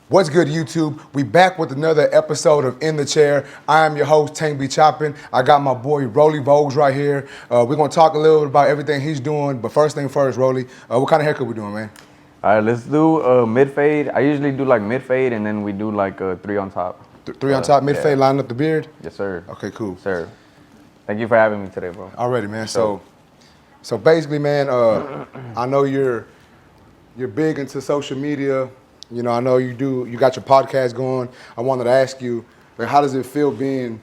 What's good, YouTube? We back with another episode of In the Chair. I am your host, Tank B. Choppin. I got my boy, Rollie Vogues, right here. We're going to talk a little bit about everything he's doing, but first thing first, Rollie, what kind of haircut we doing, man? All right, let's do mid-fade. I usually do like mid-fade, and then we do like 3 on top. Three on top, mid-fade, lining up the beard? Yes, sir. Okay, cool. Sir. Thank you for having me today, bro. Already, man. So basically, man, I know you're big into social media. You know, I know you got your podcast going. I wanted to ask you, like, how does it feel being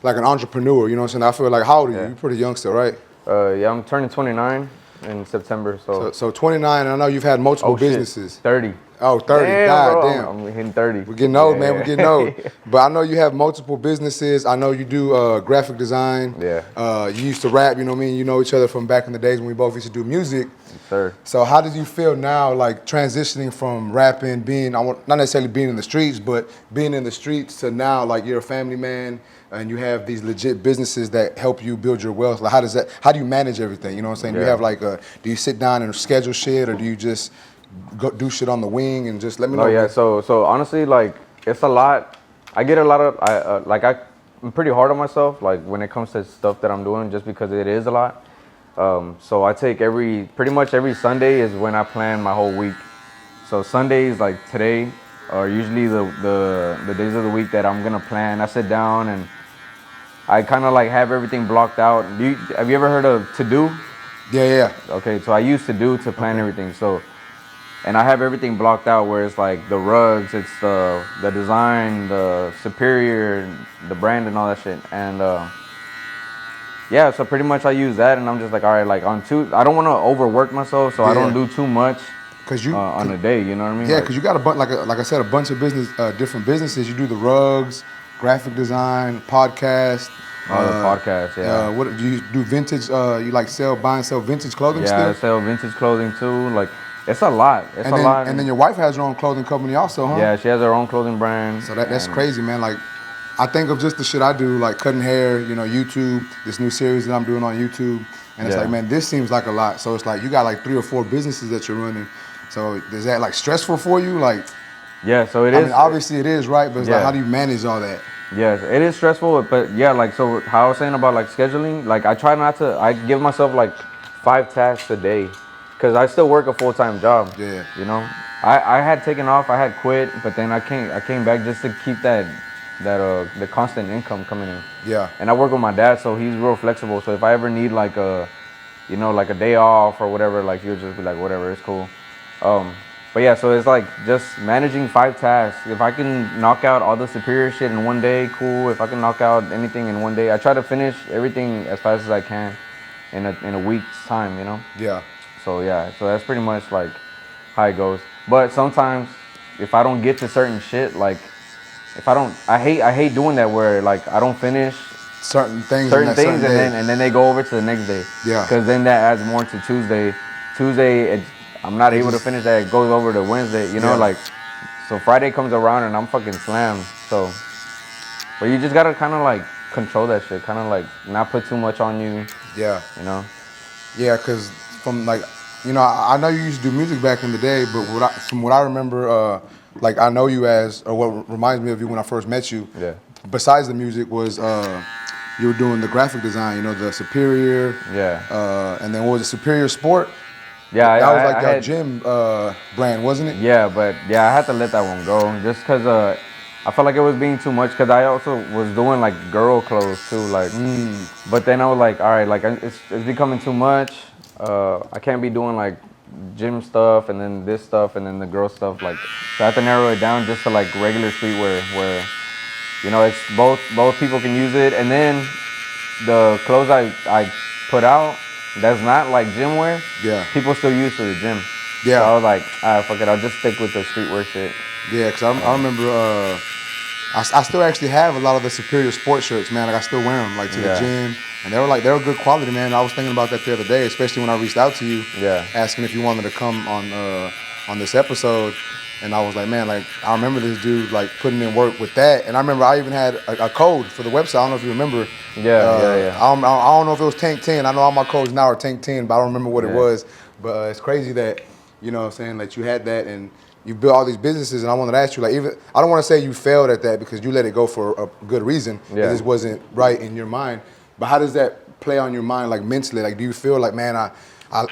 like an entrepreneur? You know what I'm saying? I feel like, how old are you? You're pretty young still, right? Yeah, I'm turning 29 in September, So 29, and I know you've had multiple businesses. Shit. 30. Oh, 30. Damn, God bro, damn. I'm hitting 30. We're getting old, man. We're getting old. But I know you have multiple businesses. I know you do graphic design. Yeah. You used to rap, you know what I mean? You know each other from back in the days when we both used to do music. Yes, sir. So how does you feel now, like transitioning from rapping, not necessarily being in the streets, but being in the streets to now, like you're a family man and you have these legit businesses that help you build your wealth? Like how do you manage everything? You know what I'm saying? Yeah. Do you have like do you sit down and schedule shit, or do you just go do shit on the wing and just let me know? Oh yeah, so honestly, like, it's a lot. I get a lot of, I'm pretty hard on myself, like when it comes to stuff that I'm doing, just because it is a lot. So I take pretty much every Sunday is when I plan my whole week. So Sundays, like today, are usually the days of the week that I'm gonna plan. I sit down and I kind of like have everything blocked out. Have you ever heard of To-Do? Yeah. Okay, so I use To-Do to plan everything. So, and I have everything blocked out where it's like the rugs, it's the design, the superior, the brand and all that shit. And yeah, so pretty much I use that, and I'm just like, all right, like I don't want to overwork myself, so I don't do too much on a day, you know what I mean? Yeah, because you got a bunch, like I said, a bunch of different businesses. You do the rugs, graphic design, podcast. The podcast, yeah. What do you do? Vintage? You like buy and sell vintage clothing? Yeah, still? I sell vintage clothing too. Like, it's a lot. It's a lot. And then your wife has her own clothing company also, huh? Yeah, she has her own clothing brand. So that's crazy, man. Like, I think of just the shit I do, like cutting hair, you know, YouTube, this new series that I'm doing on YouTube. And it's like, man, this seems like a lot. So it's like you got like 3 or 4 businesses that you're running. So is that like stressful for you? Like, yeah, so it is. I mean, obviously it is, right? But it's like, how do you manage all that? Yes, it is stressful, but yeah, like, so how I was saying about like scheduling, like I give myself like 5 tasks a day, because I still work a full-time job. Yeah. You know, I had taken off, I had quit, but then I came back just to keep the constant income coming in. Yeah. And I work with my dad, so he's real flexible. So if I ever need like a day off or whatever, like he'll just be like, whatever, it's cool. But yeah, so it's like just managing 5 tasks. If I can knock out all the superior shit in one day, cool. If I can knock out anything in one day, I try to finish everything as fast as I can in a week's time, you know? Yeah. So yeah, so that's pretty much like how it goes. But sometimes if I don't get to certain shit, like I hate doing that where like I don't finish certain things and then they go over to the next day. Yeah. Because then that adds more to Tuesday. I'm not able to finish that. It goes over to Wednesday, you know, like, so Friday comes around and I'm fucking slammed. So, but you just gotta kind of like control that shit, kind of like not put too much on you. Yeah. You know? Yeah, because from like, you know, I know you used to do music back in the day, but from what I remember, like I know you as, or what reminds me of you when I first met you, besides the music was you were doing the graphic design, you know, the Superior. Yeah. And then what was it, Superior Sport? Yeah, that was like your gym brand, wasn't it? Yeah, but yeah, I had to let that one go just because I felt like it was being too much. Because I also was doing like girl clothes too, like. But then I was like, all right, like it's becoming too much. I can't be doing like gym stuff and then this stuff and then the girl stuff. Like, so I have to narrow it down just to like regular streetwear, where you know it's both people can use it, and then the clothes I put out. That's not like gym wear. Yeah. People still use to the gym. Yeah. So I was like, all right, fuck it. I'll just stick with the streetwear shit. Yeah, because I remember I still actually have a lot of the Superior Sport shirts, man. Like I still wear them like to the gym, and they were good quality, man. I was thinking about that the other day, especially when I reached out to you, asking if you wanted to come on this episode. And I was like, man, like I remember this dude like putting in work with that. And I remember I even had a code for the website. I don't know if you remember. Yeah. I don't know if it was Tank 10. I know all my codes now are Tank 10, but I don't remember what it was. But it's crazy that you know what I'm saying, that you had that and you built all these businesses. And I wanted to ask you, like, even I don't want to say you failed at that because you let it go for a good reason. Yeah. This wasn't right in your mind. But how does that play on your mind, like mentally? Like, do you feel like, man, I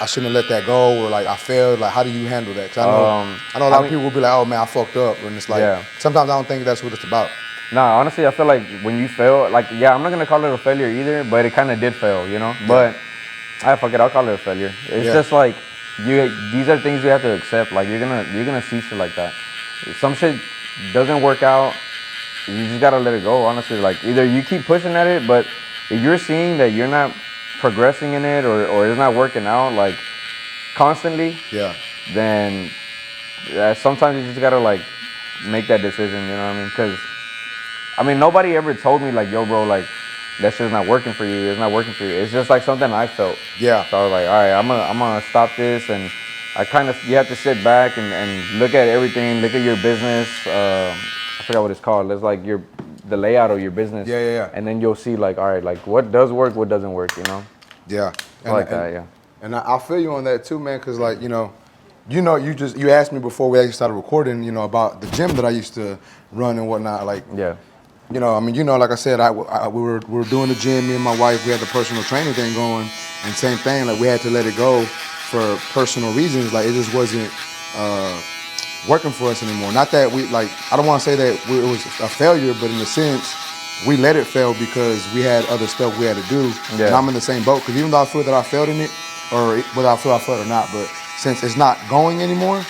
shouldn't have let that go, or like I failed? Like, how do you handle that? Because I know a lot of people will be like, oh man, I fucked up, and it's like sometimes I don't think that's what it's about. Nah, honestly, I feel like when you fail, like, yeah, I'm not gonna call it a failure either, but it kind of did fail, you know. Yeah. But fuck it, I'll call it a failure. It's just like these are things you have to accept. Like you're gonna see shit like that. If some shit doesn't work out, you just gotta let it go. Honestly, like either you keep pushing at it, but if you're seeing that you're not progressing in it or it's not working out like constantly, then sometimes you just gotta like make that decision. You know what I mean? Because I mean nobody ever told me like, yo, bro, like that shit's not working for you. It's not working for you. It's just like something I felt. Yeah. So I was like, all right, I'm gonna stop this, and you have to sit back and look at everything. Look at your business. I forgot what it's called. It's like the layout of your business. Yeah. And then you'll see like, all right, like what does work, what doesn't work. You know. Yeah. And I feel you on that too, man. Cause like you asked me before we actually started recording, you know, about the gym that I used to run and whatnot. Like you know, I mean, you know, like I said, we were doing the gym. Me and my wife, we had the personal training thing going, and same thing. Like we had to let it go for personal reasons. Like it just wasn't working for us anymore. Not that I don't want to say that it was a failure, but in a sense, we let it fail because we had other stuff we had to do. And I'm in the same boat because even though I feel that I failed in it, or whether I feel I failed or not, but since it's not going anymore,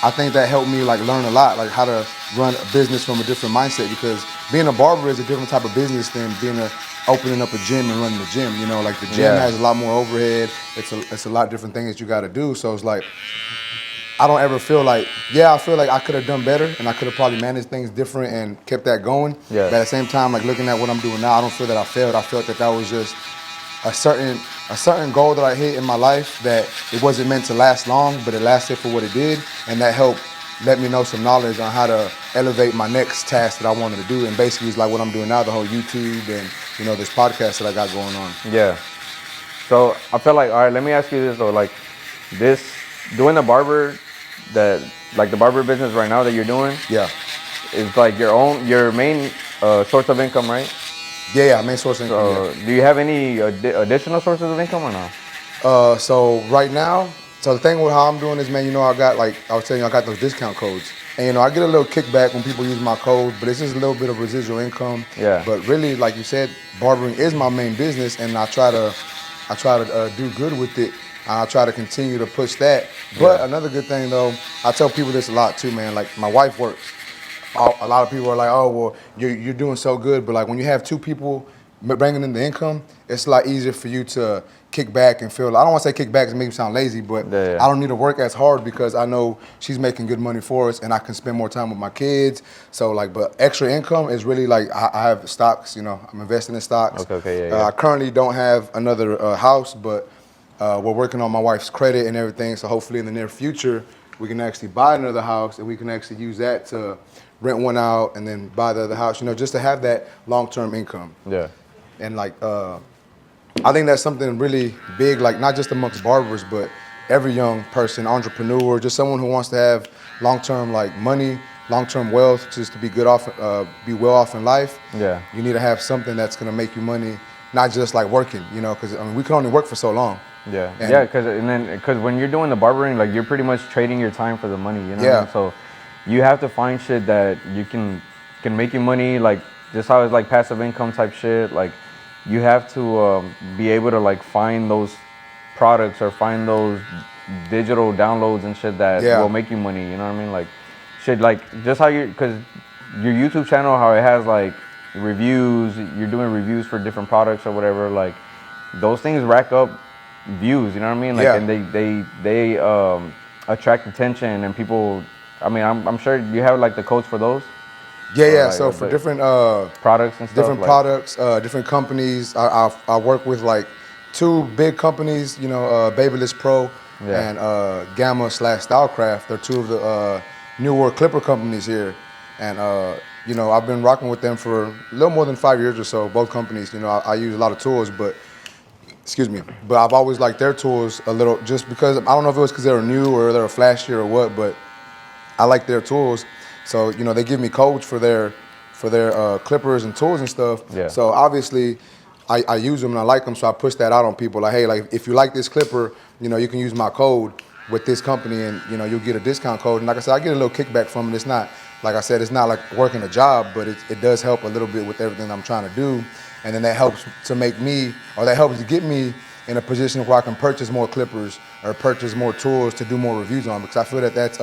I think that helped me like learn a lot, like how to run a business from a different mindset, because being a barber is a different type of business than opening up a gym and running the gym. You know, like the gym has a lot more overhead. It's a lot different things that you got to do. So it's like I don't ever feel like I feel like I could have done better and I could have probably managed things different and kept that going. But at the same time, like looking at what I'm doing now, I don't feel that I failed. I felt that was just a certain goal that I hit in my life that it wasn't meant to last long, but it lasted for what it did, and that helped let me know some knowledge on how to elevate my next task that I wanted to do. And basically it's like what I'm doing now, the whole YouTube and, you know, this podcast that I got going on. Yeah. So I feel like, all right, let me ask you this though, like this, doing the barber business right now that you're doing, is like your main source of income, right? Yeah, main source of income. Do you have any additional sources of income or no? So right now, the thing with how I'm doing is, man, you know, I was telling you, I got those discount codes. And, you know, I get a little kickback when people use my codes, but it's just a little bit of residual income. Yeah. But really, like you said, barbering is my main business, and I try to do good with it. I try to continue to push that. But another good thing, though, I tell people this a lot, too, man. Like, my wife works. A lot of people are like, oh, well, you're doing so good. But, like, when you have two people bringing in the income, it's a lot easier for you to kick back and feel, I don't want to say kick back because it makes me sound lazy, but I don't need to work as hard because I know she's making good money for us and I can spend more time with my kids. So, like, but extra income is really like, I have stocks, you know, I'm investing in stocks. I currently don't have another house, but we're working on my wife's credit and everything. So hopefully in the near future, we can actually buy another house and we can actually use that to rent one out and then buy the other house, you know, just to have that long-term income. Yeah. And like, I think that's something really big, like not just amongst barbers, but every young person, entrepreneur, just someone who wants to have long-term like money, long-term wealth, just to be be well off in life. Yeah. You need to have something that's gonna make you money, not just like working, you know, because I mean we can only work for so long. Yeah. Because when you're doing the barbering, like you're pretty much trading your time for the money, you know. Yeah. So you have to find shit that you can make you money, like just how it's like passive income type shit, like. You have to be able to like find those products or find those digital downloads and shit that will make you money. You know what I mean? Like shit, like just how because your YouTube channel, how it has like reviews, you're doing reviews for different products or whatever. Like those things rack up views. You know what I mean? Like and they attract attention and people. I mean, I'm sure you have like the codes for those. Yeah. So for different products and stuff, different companies, I work with like two big companies, you know, Babyless Pro and Gamma/Stylecraft. They're two of the newer clipper companies here, and you know, I've been rocking with them for a little more than 5 years or so. Both companies, you know, I use a lot of tools, but excuse me, but I've always liked their tools a little, just because I don't know if it was because they were new or they were flashy or what, but I like their tools. So they give me codes for their clippers and tools and stuff. Yeah. So obviously, I use them and I like them. So I push that out on people. Like, hey, like if you like this clipper, you can use my code with this company, and you'll get a discount code. And like I said, I get a little kickback from it. It's not, like I said, it's not like working a job, but it does help a little bit with everything I'm trying to do. And then that helps to make me, or that helps to get me in a position where I can purchase more clippers or purchase more tools to do more reviews on, because I feel that that's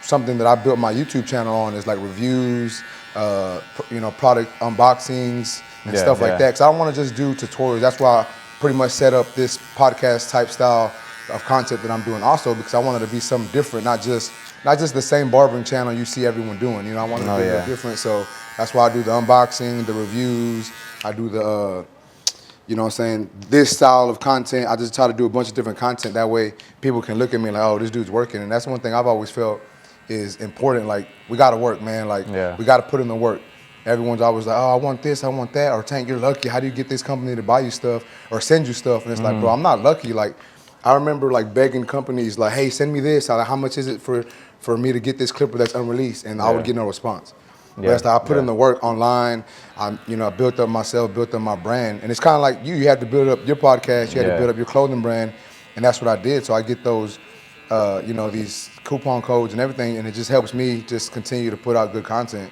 something that I built my YouTube channel on, is like reviews, product unboxings and stuff like that. Because I don't want to just do tutorials. That's why I pretty much set up this podcast type style of content that I'm doing also, because I wanted to be something different, not just the same barbering channel you see everyone doing. I wanted to be a little different. So that's why I do the unboxing, the reviews. I do the, this style of content. I just try to do a bunch of different content. That way people can look at me like, oh, this dude's working. And that's one thing I've always felt is important. Like, we got to work, man. Like, we got to put in the work. Everyone's always like, oh, I want this, I want that. Or, Tank, you're lucky. How do you get this company to buy you stuff or send you stuff? And it's like, bro, I'm not lucky. Like, I remember like begging companies like, hey, send me this. Like, how much is it for me to get this clipper that's unreleased? And I would get no response. But that's like, I put in the work online. I built up myself, built up my brand. And it's kind of like you have to build up your podcast. You had to build up your clothing brand. And that's what I did. So I get those, these coupon codes and everything. And it just helps me just continue to put out good content.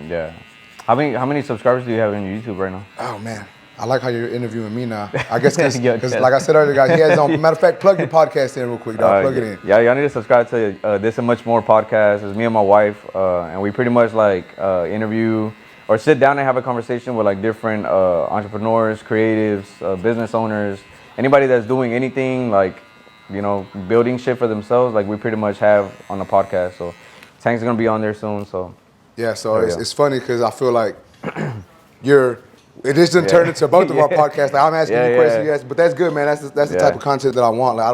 Yeah. How many subscribers do you have on YouTube right now? Oh, man. I like how you're interviewing me now. I guess because like I said earlier, guys, he has his own. Matter of fact, plug your podcast in real quick, dog. Plug it in. Yeah, y'all need to subscribe to This and Much More podcast. It's me and my wife, and we pretty much like interview or sit down and have a conversation with like different entrepreneurs, creatives, business owners, anybody that's doing anything like, building shit for themselves. Like, we pretty much have on the podcast. So Tank's gonna be on there soon. So yeah, so it's funny because I feel like it just didn't turn into both of our podcasts. Like, I'm asking you questions, yes, but that's good, man. That's the type of content that I want. Like, I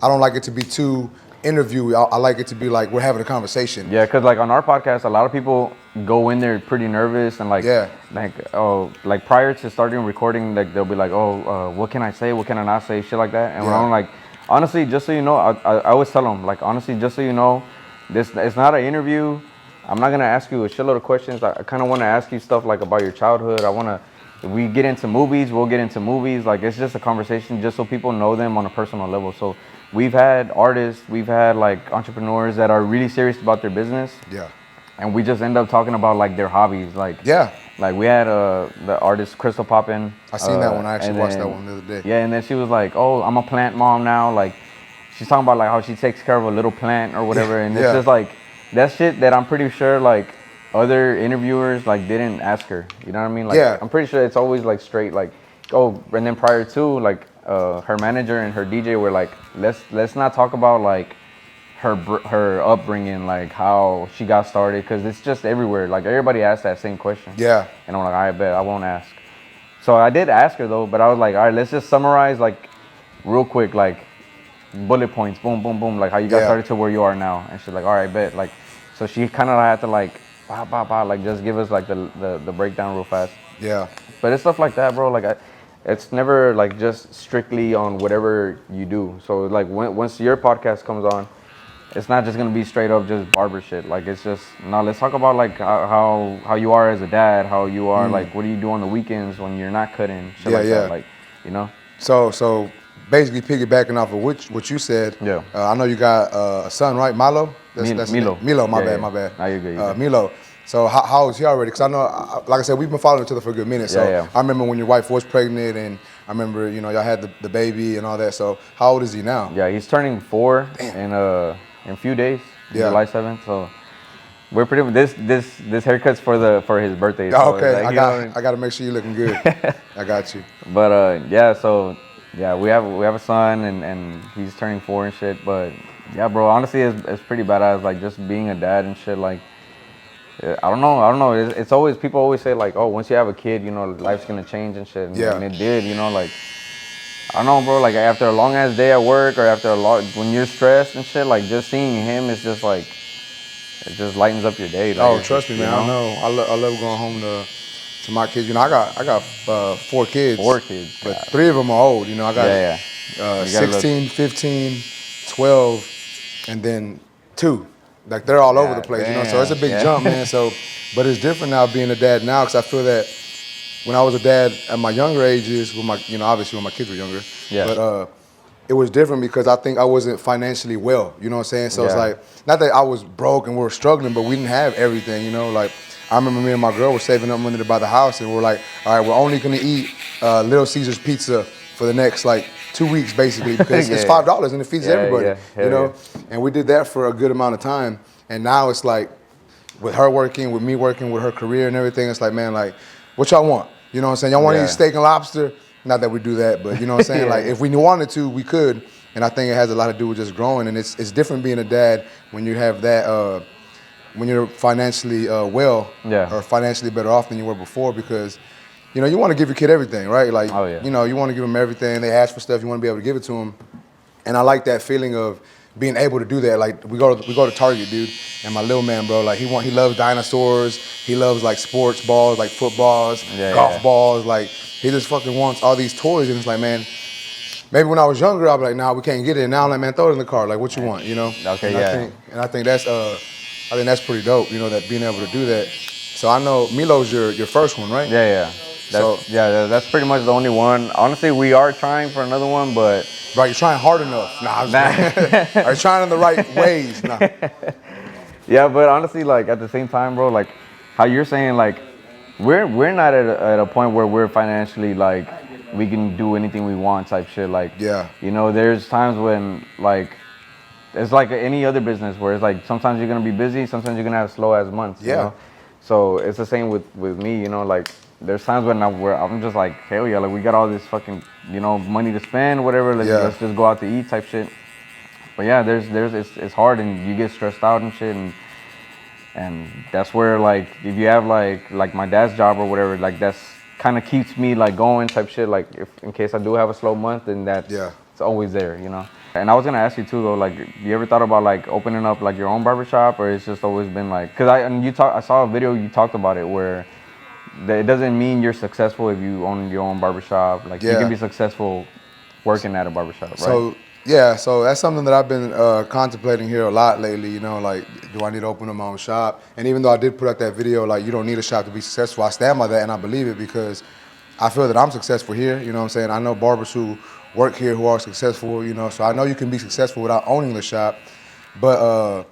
don't like it to be too interview. I like it to be like we're having a conversation. Yeah, because like on our podcast, a lot of people go in there pretty nervous and like prior to starting recording, like they'll be like, what can I say? What can I not say? Shit like that. And when I'm like, honestly, just so you know, I always tell them, like, honestly, just so you know, it's not an interview. I'm not gonna ask you a shitload of questions. I kind of want to ask you stuff like about your childhood. If we get into movies, we'll get into movies. Like, it's just a conversation, just so people know them on a personal level. So we've had artists, we've had like entrepreneurs that are really serious about their business. Yeah. And we just end up talking about like their hobbies. Like, like we had the artist Crystal Poppin. I seen that one. I actually watched that one the other day. Yeah, and then she was like, oh, I'm a plant mom now. Like, she's talking about like how she takes care of a little plant or whatever. And it's just like, that shit that I'm pretty sure like other interviewers like didn't ask her. You know what I mean? Like, I'm pretty sure it's always like straight like, and then prior to like her manager and her DJ were like, let's not talk about like her upbringing, like how she got started, because it's just everywhere. Like, everybody asked that same question. Yeah. And I'm like, I bet I won't ask. So I did ask her though, but I was like, all right, let's just summarize like real quick, like bullet points, boom, boom, boom, like how you got started to where you are now. And she's like, all right, bet. Like, so she kind of had to like, like just give us like the breakdown real fast. Yeah. But it's stuff like that, bro. Like, it's never like just strictly on whatever you do. So like once your podcast comes on, it's not just gonna be straight up just barber shit. Like, it's just, no, let's talk about like how you are as a dad, how you are like, what do you do on the weekends when you're not cutting, shit like that, like, So basically piggybacking off of what you said, I know you got a son, right? Milo? That's Milo. Milo, my bad. Nah, you're good. Milo. So how is he already? Because I know, like I said, we've been following each other for a good minute. So I remember when your wife was pregnant, and I remember, y'all had the baby and all that. So how old is he now? Yeah, he's turning 4 in a few days, July 7th. So we're pretty. This haircut's for his birthday. So okay, like, I got to make sure you're looking good. I got you. But we have a son, and he's turning 4 and shit. But yeah, bro, honestly, it's pretty badass. Like, just being a dad and shit. Like, I don't know. It's always, people always say like, oh, once you have a kid, life's gonna change and shit. And it did. Like, I don't know, bro. Like, after a long ass day at work, or after when you're stressed and shit, like, just seeing him is just like, it just lightens up your day. Like, trust me, man. I know. I love going home to to my kids. You know, I got 4 kids. 4 kids. But 3 of them are old. You know, I got 16, 15, 12, and then 2. Like they're all over the place, you know. So it's a big jump, man. So, but it's different now being a dad now, because I feel that when I was a dad at my younger ages, with my, you know, obviously when my kids were younger, but it was different because I think I wasn't financially well, you know what I'm saying? So it's like, not that I was broke and we were struggling, but we didn't have everything, you know. Like I remember me and my girl were saving up money to buy the house, and we're like, all right, we're only gonna eat Little Caesars pizza for the next like 2 weeks, basically, because it's $5 and it feeds everybody, you know. And we did that for a good amount of time, and now it's like, with her working, with me working, with her career and everything, it's like, man, like, what y'all want? You know what I'm saying? Y'all want to eat steak and lobster? Not that we do that, but you know what I'm saying? Like, if we wanted to, we could. And I think it has a lot to do with just growing. And it's different being a dad when you have that, when you're financially well or financially better off than you were before, because, you know, you want to give your kid everything, right? Like, you know, you want to give them everything. They ask for stuff, you want to be able to give it to them. And I like that feeling of being able to do that. Like we go to Target, dude, and my little man, bro, like he loves dinosaurs. He loves like sports balls, like footballs, golf balls. Like he just fucking wants all these toys, and it's like, man, maybe when I was younger, I'd be like, nah, we can't get it. And now I'm like, man, throw it in the car. Like, what you want, you know? Okay, I think that's pretty dope, you know, that being able to do that. So I know Milo's your first one, right? That's pretty much the only one. Honestly, we are trying for another one, but right, you're trying hard enough. Nah, are you trying in the right ways? Nah. Yeah, but honestly, like at the same time, bro, like how you're saying, like we're not at a point where we're financially like we can do anything we want type shit. Like, you know, there's times when like it's like any other business where it's like sometimes you're gonna be busy, sometimes you're gonna have slow as months. You know? So it's the same with me, you know, like there's times when I'm just like, hell yeah, like we got all this fucking, you know, money to spend, whatever, let's just go out to eat type shit. But yeah, it's hard and you get stressed out and shit, and that's where like if you have like my dad's job or whatever, like that's kind of keeps me like going type shit, like if in case I do have a slow month, then that's it's always there, you know. And I was gonna ask you too though, like you ever thought about like opening up like your own barbershop, or it's just always been like, cause I saw a video you talked about it where it doesn't mean you're successful if you own your own barbershop. Like you can be successful working at a barbershop, right? So so that's something that I've been contemplating here a lot lately. You know, like, do I need to open up my own shop? And even though I did put out that video, like, you don't need a shop to be successful, I stand by that and I believe it, because I feel that I'm successful here. You know what I'm saying? I know barbers who work here who are successful, you know, so I know you can be successful without owning the shop. But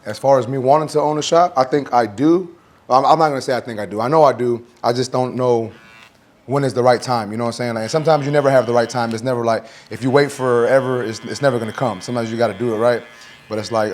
as far as me wanting to own a shop, I think I do. I'm not going to say I think I do. I know I do. I just don't know when is the right time, you know what I'm saying? Like, and sometimes you never have the right time. It's never like, if you wait forever, it's never gonna come. Sometimes you gotta do it, right? But it's like,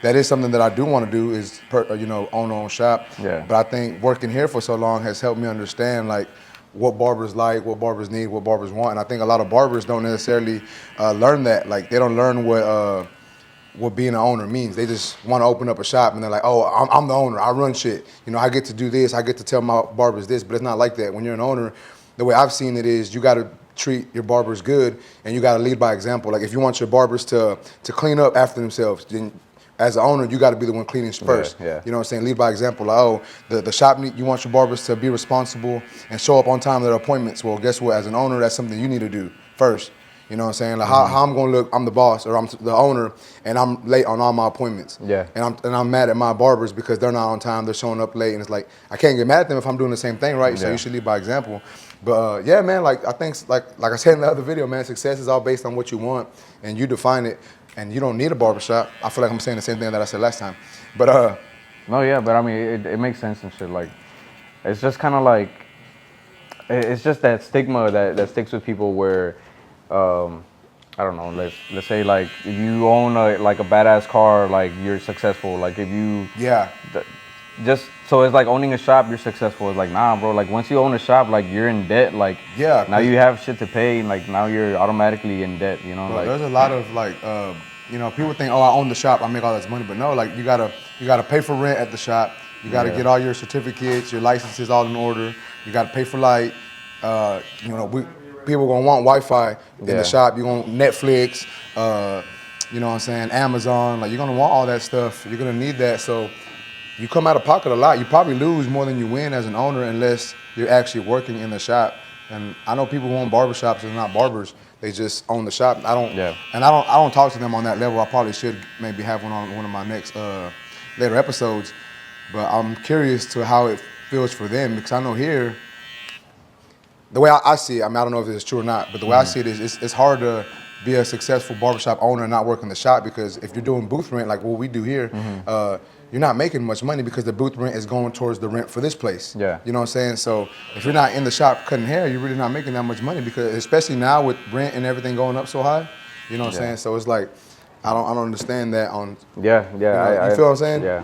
that is something that I do wanna do is, you know, own our own shop. But I think working here for so long has helped me understand like what barbers like, what barbers need, what barbers want. And I think a lot of barbers don't necessarily learn that. Like they don't learn what being an owner means. They just want to open up a shop and they're like, oh, I'm the owner, I run shit. You know, I get to do this, I get to tell my barbers this, but it's not like that. When you're an owner, the way I've seen it is you got to treat your barbers good and you got to lead by example. Like if you want your barbers to clean up after themselves, then as an owner, you got to be the one cleaning first. You know what I'm saying? Lead by example. Like, oh, the shop, you want your barbers to be responsible and show up on time to their appointments. Well, guess what? As an owner, that's something you need to do first. You know what I'm saying? Like how I'm gonna look, I'm the boss or I'm the owner and I'm late on all my appointments. And I'm mad at my barbers because they're not on time, they're showing up late, and it's like, I can't get mad at them if I'm doing the same thing, right? So you should lead by example. But yeah, man, like I think, like I said in the other video, man, success is all based on what you want and you define it, and you don't need a barbershop. I feel like I'm saying the same thing that I said last time. But no, yeah, but I mean, it makes sense and shit. Like, it's just kind of like, it's just that stigma that sticks with people where, I don't know, let's say like if you own a badass car, like you're successful. Like if you just so it's like owning a shop, you're successful. It's like, nah, bro. Like once you own a shop, like you're in debt. Like now you have shit to pay, and like now you're automatically in debt. You know, bro, like there's a lot of like you know, people think, oh, I own the shop, I make all this money, but no, like you gotta pay for rent at the shop. You gotta get all your certificates, your licenses all in order. You gotta pay for light. You know, people gonna want Wi-Fi in the shop. You're gonna Netflix, you know what I'm saying, Amazon. Like you're gonna want all that stuff. You're gonna need that. So you come out of pocket a lot. You probably lose more than you win as an owner unless you're actually working in the shop. And I know people who own barbershops and not barbers. They just own the shop. I don't talk to them on that level. I probably should maybe have one on one of my next later episodes. But I'm curious to how it feels for them because I know here, the way I see it, I mean, I don't know if it's true or not, but the way I see it is it's hard to be a successful barbershop owner and not work in the shop because if you're doing booth rent like what we do here, you're not making much money because the booth rent is going towards the rent for this place. Yeah. You know what I'm saying? So if you're not in the shop cutting hair, you're really not making that much money because especially now with rent and everything going up so high, you know what I'm saying? So it's like, I don't understand that on. Yeah. You feel what I'm saying? Yeah.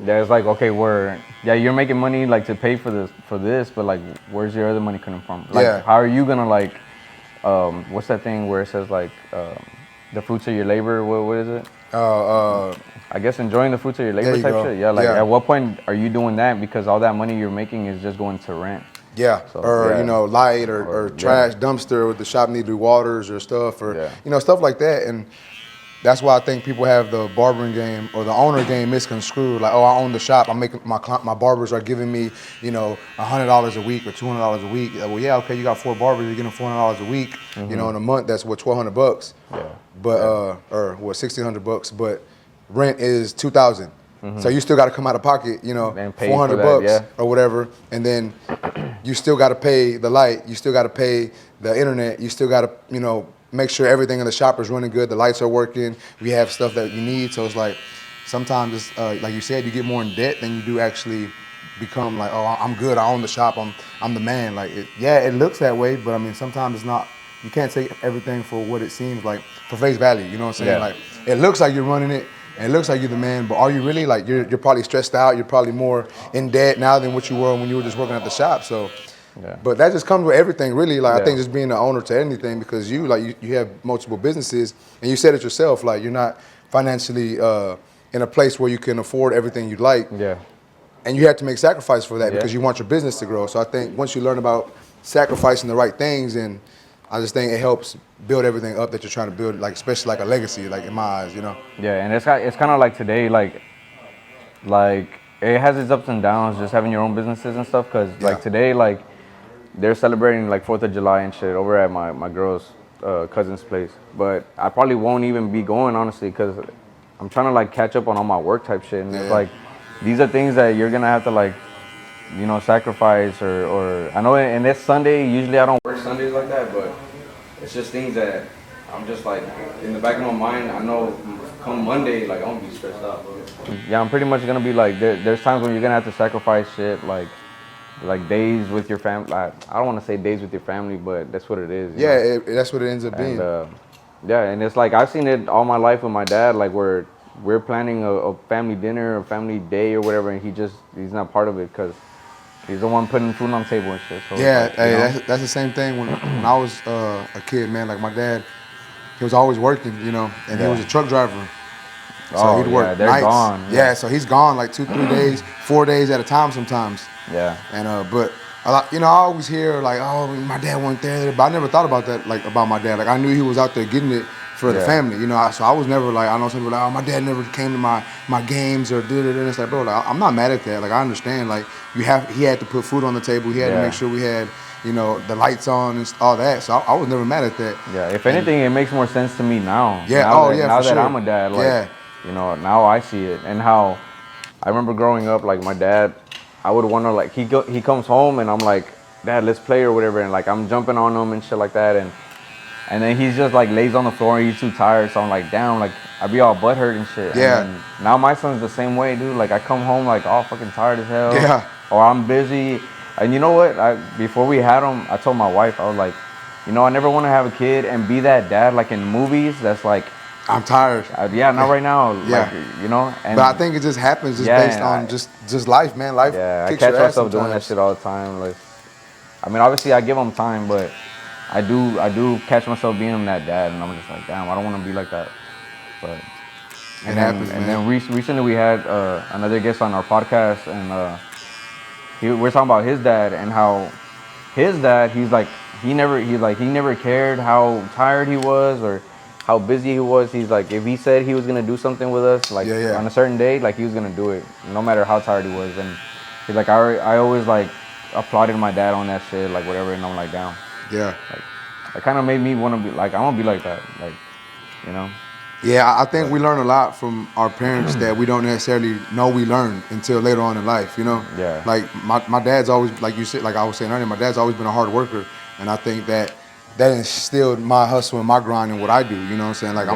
It's like, okay, you're making money like to pay for this, but like, where's your other money coming from? Like, how are you gonna like, what's that thing where it says like, the fruits of your labor? What is it? I guess enjoying the fruits of your labor type shit. Yeah, like at what point are you doing that because all that money you're making is just going to rent? Yeah, so, light or trash dumpster with the shop needed waters or stuff or stuff like that. And that's why I think people have the barbering game or the owner game misconstrued. Like, oh, I own the shop. I'm making my barbers are giving me, $100 a week or $200 a week. Well, yeah, okay, you got 4 barbers, you're getting $400 a week. In a month, that's what $1,200. Yeah. But or what $1,600. But rent is $2,000. So you still got to come out of pocket, $400 or whatever, and then you still got to pay the light. You still got to pay the internet. You still got to, make sure everything in the shop is running good. The lights are working. We have stuff that you need. So it's like sometimes it's like you said, you get more in debt than you do actually become like, oh, I'm good. I own the shop. I'm the man. Like, it looks that way, but I mean, sometimes it's not. You can't take everything for what it seems like for face value. You know what I'm saying? Yeah. Like, it looks like you're running it. And it looks like you're the man, but are you really? Like, you're probably stressed out. You're probably more in debt now than what you were when you were just working at the shop. So. Yeah. But that just comes with everything, really. Like, I think just being the owner to anything because you have multiple businesses, and you said it yourself. Like, you're not financially in a place where you can afford everything you'd like. Yeah. And you have to make sacrifice for that because you want your business to grow. So I think once you learn about sacrificing the right things, and I just think it helps build everything up that you're trying to build, like especially like a legacy, like in my eyes, Yeah, and it's kind of like today, like it has its ups and downs, just having your own businesses and stuff. Cause like today, like. They're celebrating like 4th of July and shit over at my girl's cousin's place. But I probably won't even be going, honestly, because I'm trying to like catch up on all my work type shit. And it's like, these are things that you're going to have to like, sacrifice or I know, and it's Sunday. Usually I don't work Sundays like that, but it's just things that I'm just like, in the back of my mind, I know come Monday, like I'm going to be stressed out. Yeah, I'm pretty much going to be like, there's times when you're going to have to sacrifice shit, like days with your family. I don't want to say days with your family, but that's what it is. Yeah, that's what it ends up being. And it's like I've seen it all my life with my dad. Like we're planning a family dinner, a family day or whatever, and he's not part of it because he's the one putting food on the table and shit. So that's the same thing when I was a kid, man. Like my dad, he was always working, and he was a truck driver. So he'd work they're nights. Gone. Yeah, so he's gone like 2-3 days, 4 days at a time sometimes. Yeah. And but I always hear like, oh, my dad wasn't there, but I never thought about that, like about my dad. Like I knew he was out there getting it for the family, so I was never like, I know some people like, oh, my dad never came to my games or did it, and it's like, bro, like, I'm not mad at that. Like I understand, like he had to put food on the table, he had to make sure we had, the lights on and all that. So I was never mad at that. Yeah. If anything, it makes more sense to me now. Yeah. Now that I'm a dad, like, now I see it and how I remember growing up, like my dad. I would wonder, like, he comes home and I'm like, Dad, let's play or whatever, and like I'm jumping on him and shit like that, and then he's just like lays on the floor and he's too tired, so I'm like, damn, like I be all butthurt and shit. Yeah. And now my son's the same way, dude. Like I come home like all fucking tired as hell. Yeah. Or I'm busy, and you know what? Before we had him, I told my wife, I was like, I never want to have a kid and be that dad like in movies. That's like. I'm tired. Not right now. Yeah. Like, and but I think it just happens based on just life, man. Life. Yeah, kicks I catch your ass myself sometimes. doing that shit all the time. Like, I mean, obviously I give them time, but I do catch myself being that dad, and I'm just like, damn, I don't want to be like that. But it happens, and man. then recently we had another guest on our podcast, and we're talking about his dad and how his dad, he never cared how tired he was, or how busy he was. He's like, if he said he was gonna do something with us, like on a certain day, like he was gonna do it, no matter how tired he was. And he's like, I always like applauded my dad on that shit, like whatever. And I'm like, damn. Yeah. Like, it kind of made me want to be like, I want to be like that, like, you know. Yeah, I think we learn a lot from our parents that we don't necessarily know we learned until later on in life, you know? Yeah. Like, my dad's always, like you said, like I was saying earlier, my dad's always been a hard worker. And I think that instilled my hustle and my grind and what I do, you know what I'm saying? Like,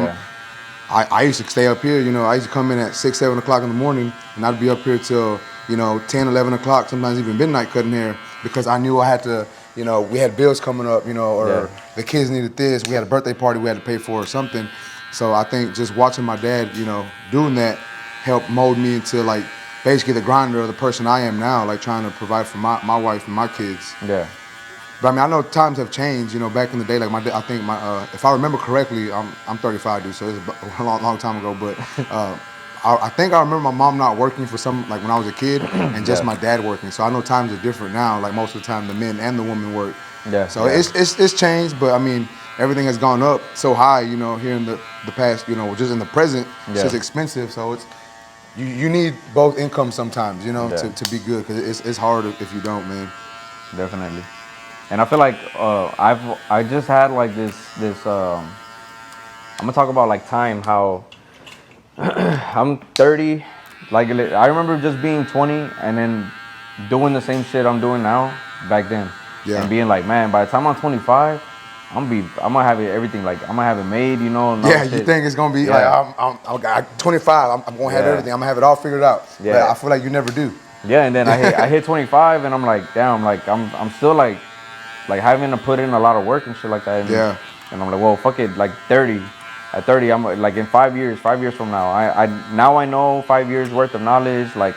I used to stay up here, you know, I used to come in at 6, 7 o'clock in the morning, and I'd be up here till, you know, 10, 11 o'clock, sometimes even midnight cutting hair, because I knew I had to, you know, we had bills coming up, you know, or the kids needed this, we had a birthday party we had to pay for or something. So I think just watching my dad, you know, doing that helped mold me into, like, basically the grinder of the person I am now, like trying to provide for my wife and my kids. Yeah. But I mean, I know times have changed, you know, back in the day, like I think if I remember correctly, I'm 35, dude, so it's a long time ago, but I think I remember my mom not working for like when I was a kid, and just my dad working. So I know times are different now, like most of the time the men and the women work. Yeah. So it's changed, but I mean, everything has gone up so high, you know, here in the past, you know, just in the present, it's just expensive. So it's, you need both incomes sometimes, you know, to be good, because it's hard if you don't, man. Definitely. And I feel like I just had like this I'm gonna talk about like time, how I'm 30, like I remember just being 20 and then doing the same shit I'm doing now back then. Yeah. And being like, man, by the time I'm 25, I'm gonna have everything, like I'm gonna have it made, you know. Yeah, you think it's gonna be like I'm 25, I'm gonna have everything, I'm gonna have it all figured out. Yeah. But I feel like you never do. Yeah, and then I hit 25 and I'm like, damn, like I'm still like having to put in a lot of work and shit like that. And, and I'm like, well, fuck it, like 30. At 30, I'm like, in 5 years from now, I know 5 years worth of knowledge, like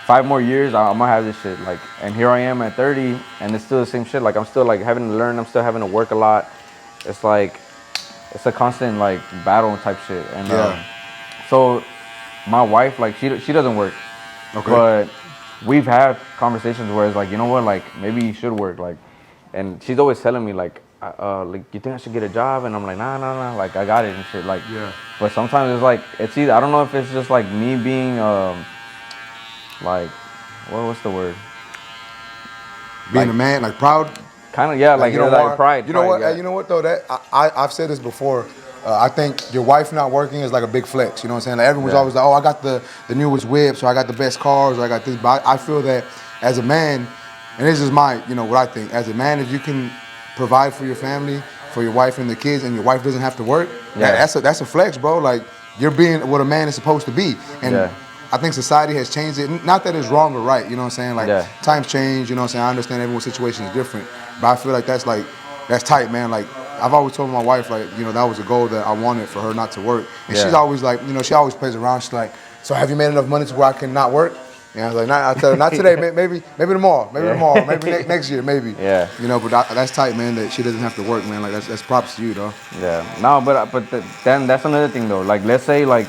5 more years, I'm gonna have this shit. Like, and here I am at 30, and it's still the same shit. Like, I'm still like having to learn. I'm still having to work a lot. It's like, it's a constant like battle type shit. And so my wife, like, she doesn't work, but we've had conversations where it's like, you know what, like maybe you should work, like, and she's always telling me like, you think I should get a job? And I'm like, nah, like I got it and shit. Like, but sometimes it's like, it's either, I don't know if it's just like me being like, what's the word? Being a man, like proud. Kind of, yeah, like you know, like pride. You know what? You know what though? That I've said this before. I think your wife not working is like a big flex. You know what I'm saying? Like everyone's always like, oh, I got the newest whips, or I got the best cars, or I got this. But I feel that as a man, and this is my, you know, what I think. As a man, if you can provide for your family, for your wife and the kids, and your wife doesn't have to work, that's a flex, bro. Like, you're being what a man is supposed to be. And I think society has changed it. Not that it's wrong or right, you know what I'm saying? Like, times change, you know what I'm saying? I understand everyone's situation is different, but I feel like that's tight, man. Like, I've always told my wife, like, you know, that was a goal that I wanted for her not to work. And she's always like, you know, she always plays around. She's like, so have you made enough money to where I can not work? And I was like, I tell her, not today, maybe tomorrow, maybe next year, maybe. Yeah. You know, but that's tight, man, that she doesn't have to work, man. Like, that's props to you, though. Yeah. No, but then that's another thing, though. Like, let's say, like,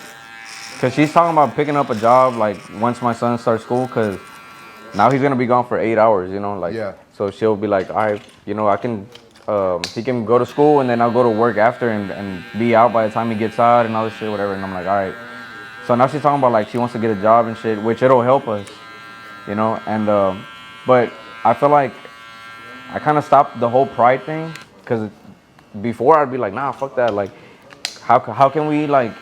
because she's talking about picking up a job, like, once my son starts school, because now he's going to be gone for 8 hours, you know? Like, so she'll be like, all right, you know, I can, he can go to school, and then I'll go to work after and be out by the time he gets out and all this shit, whatever. And I'm like, all right. So now she's talking about, like, she wants to get a job and shit, which it'll help us, you know? And, but I feel like I kind of stopped the whole pride thing, because before I'd be like, nah, fuck that. Like, how can we, like,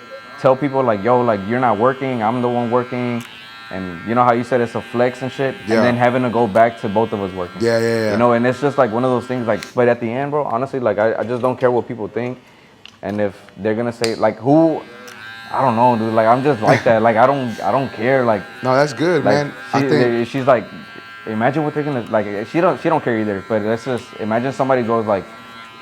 tell people, like, yo, like, you're not working, I'm the one working, and you know how you said it's a flex and shit, and then having to go back to both of us working. You know, and it's just like one of those things, like, but at the end, bro, honestly, like, I just don't care what people think, and if they're gonna say, like, who, I don't know, dude, like, I'm just like that, like, I don't care, like. No, that's good, like, man. I think she's like, imagine what they're gonna, like, she don't care either, but let's just imagine somebody goes like,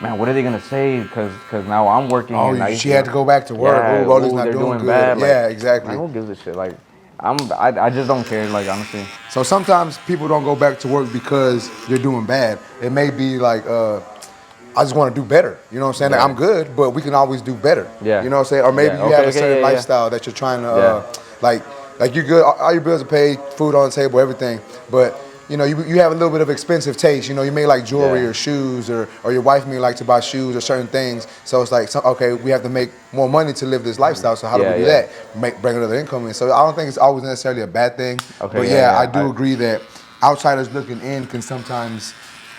man, what are they gonna say? Because now I'm working. Oh, and she had to go back to work. Yeah, Rolly's not doing good. Bad. Like, yeah, exactly. Like, who gives a shit? Like, I just don't care. Like, honestly. So sometimes people don't go back to work because they're doing bad. It may be like, I just want to do better. You know what I'm saying? Like, I'm good, but we can always do better. Yeah. You know what I'm saying? Or maybe you have a certain lifestyle that you're trying to, like you're good. All your bills are paid, food on the table, everything. But you know, you have a little bit of expensive taste. You know, you may like jewelry or shoes, or your wife may like to buy shoes or certain things. So it's like, okay, we have to make more money to live this lifestyle. So how do we do that? Bring another income in. So I don't think it's always necessarily a bad thing. Okay, but I do agree that outsiders looking in can sometimes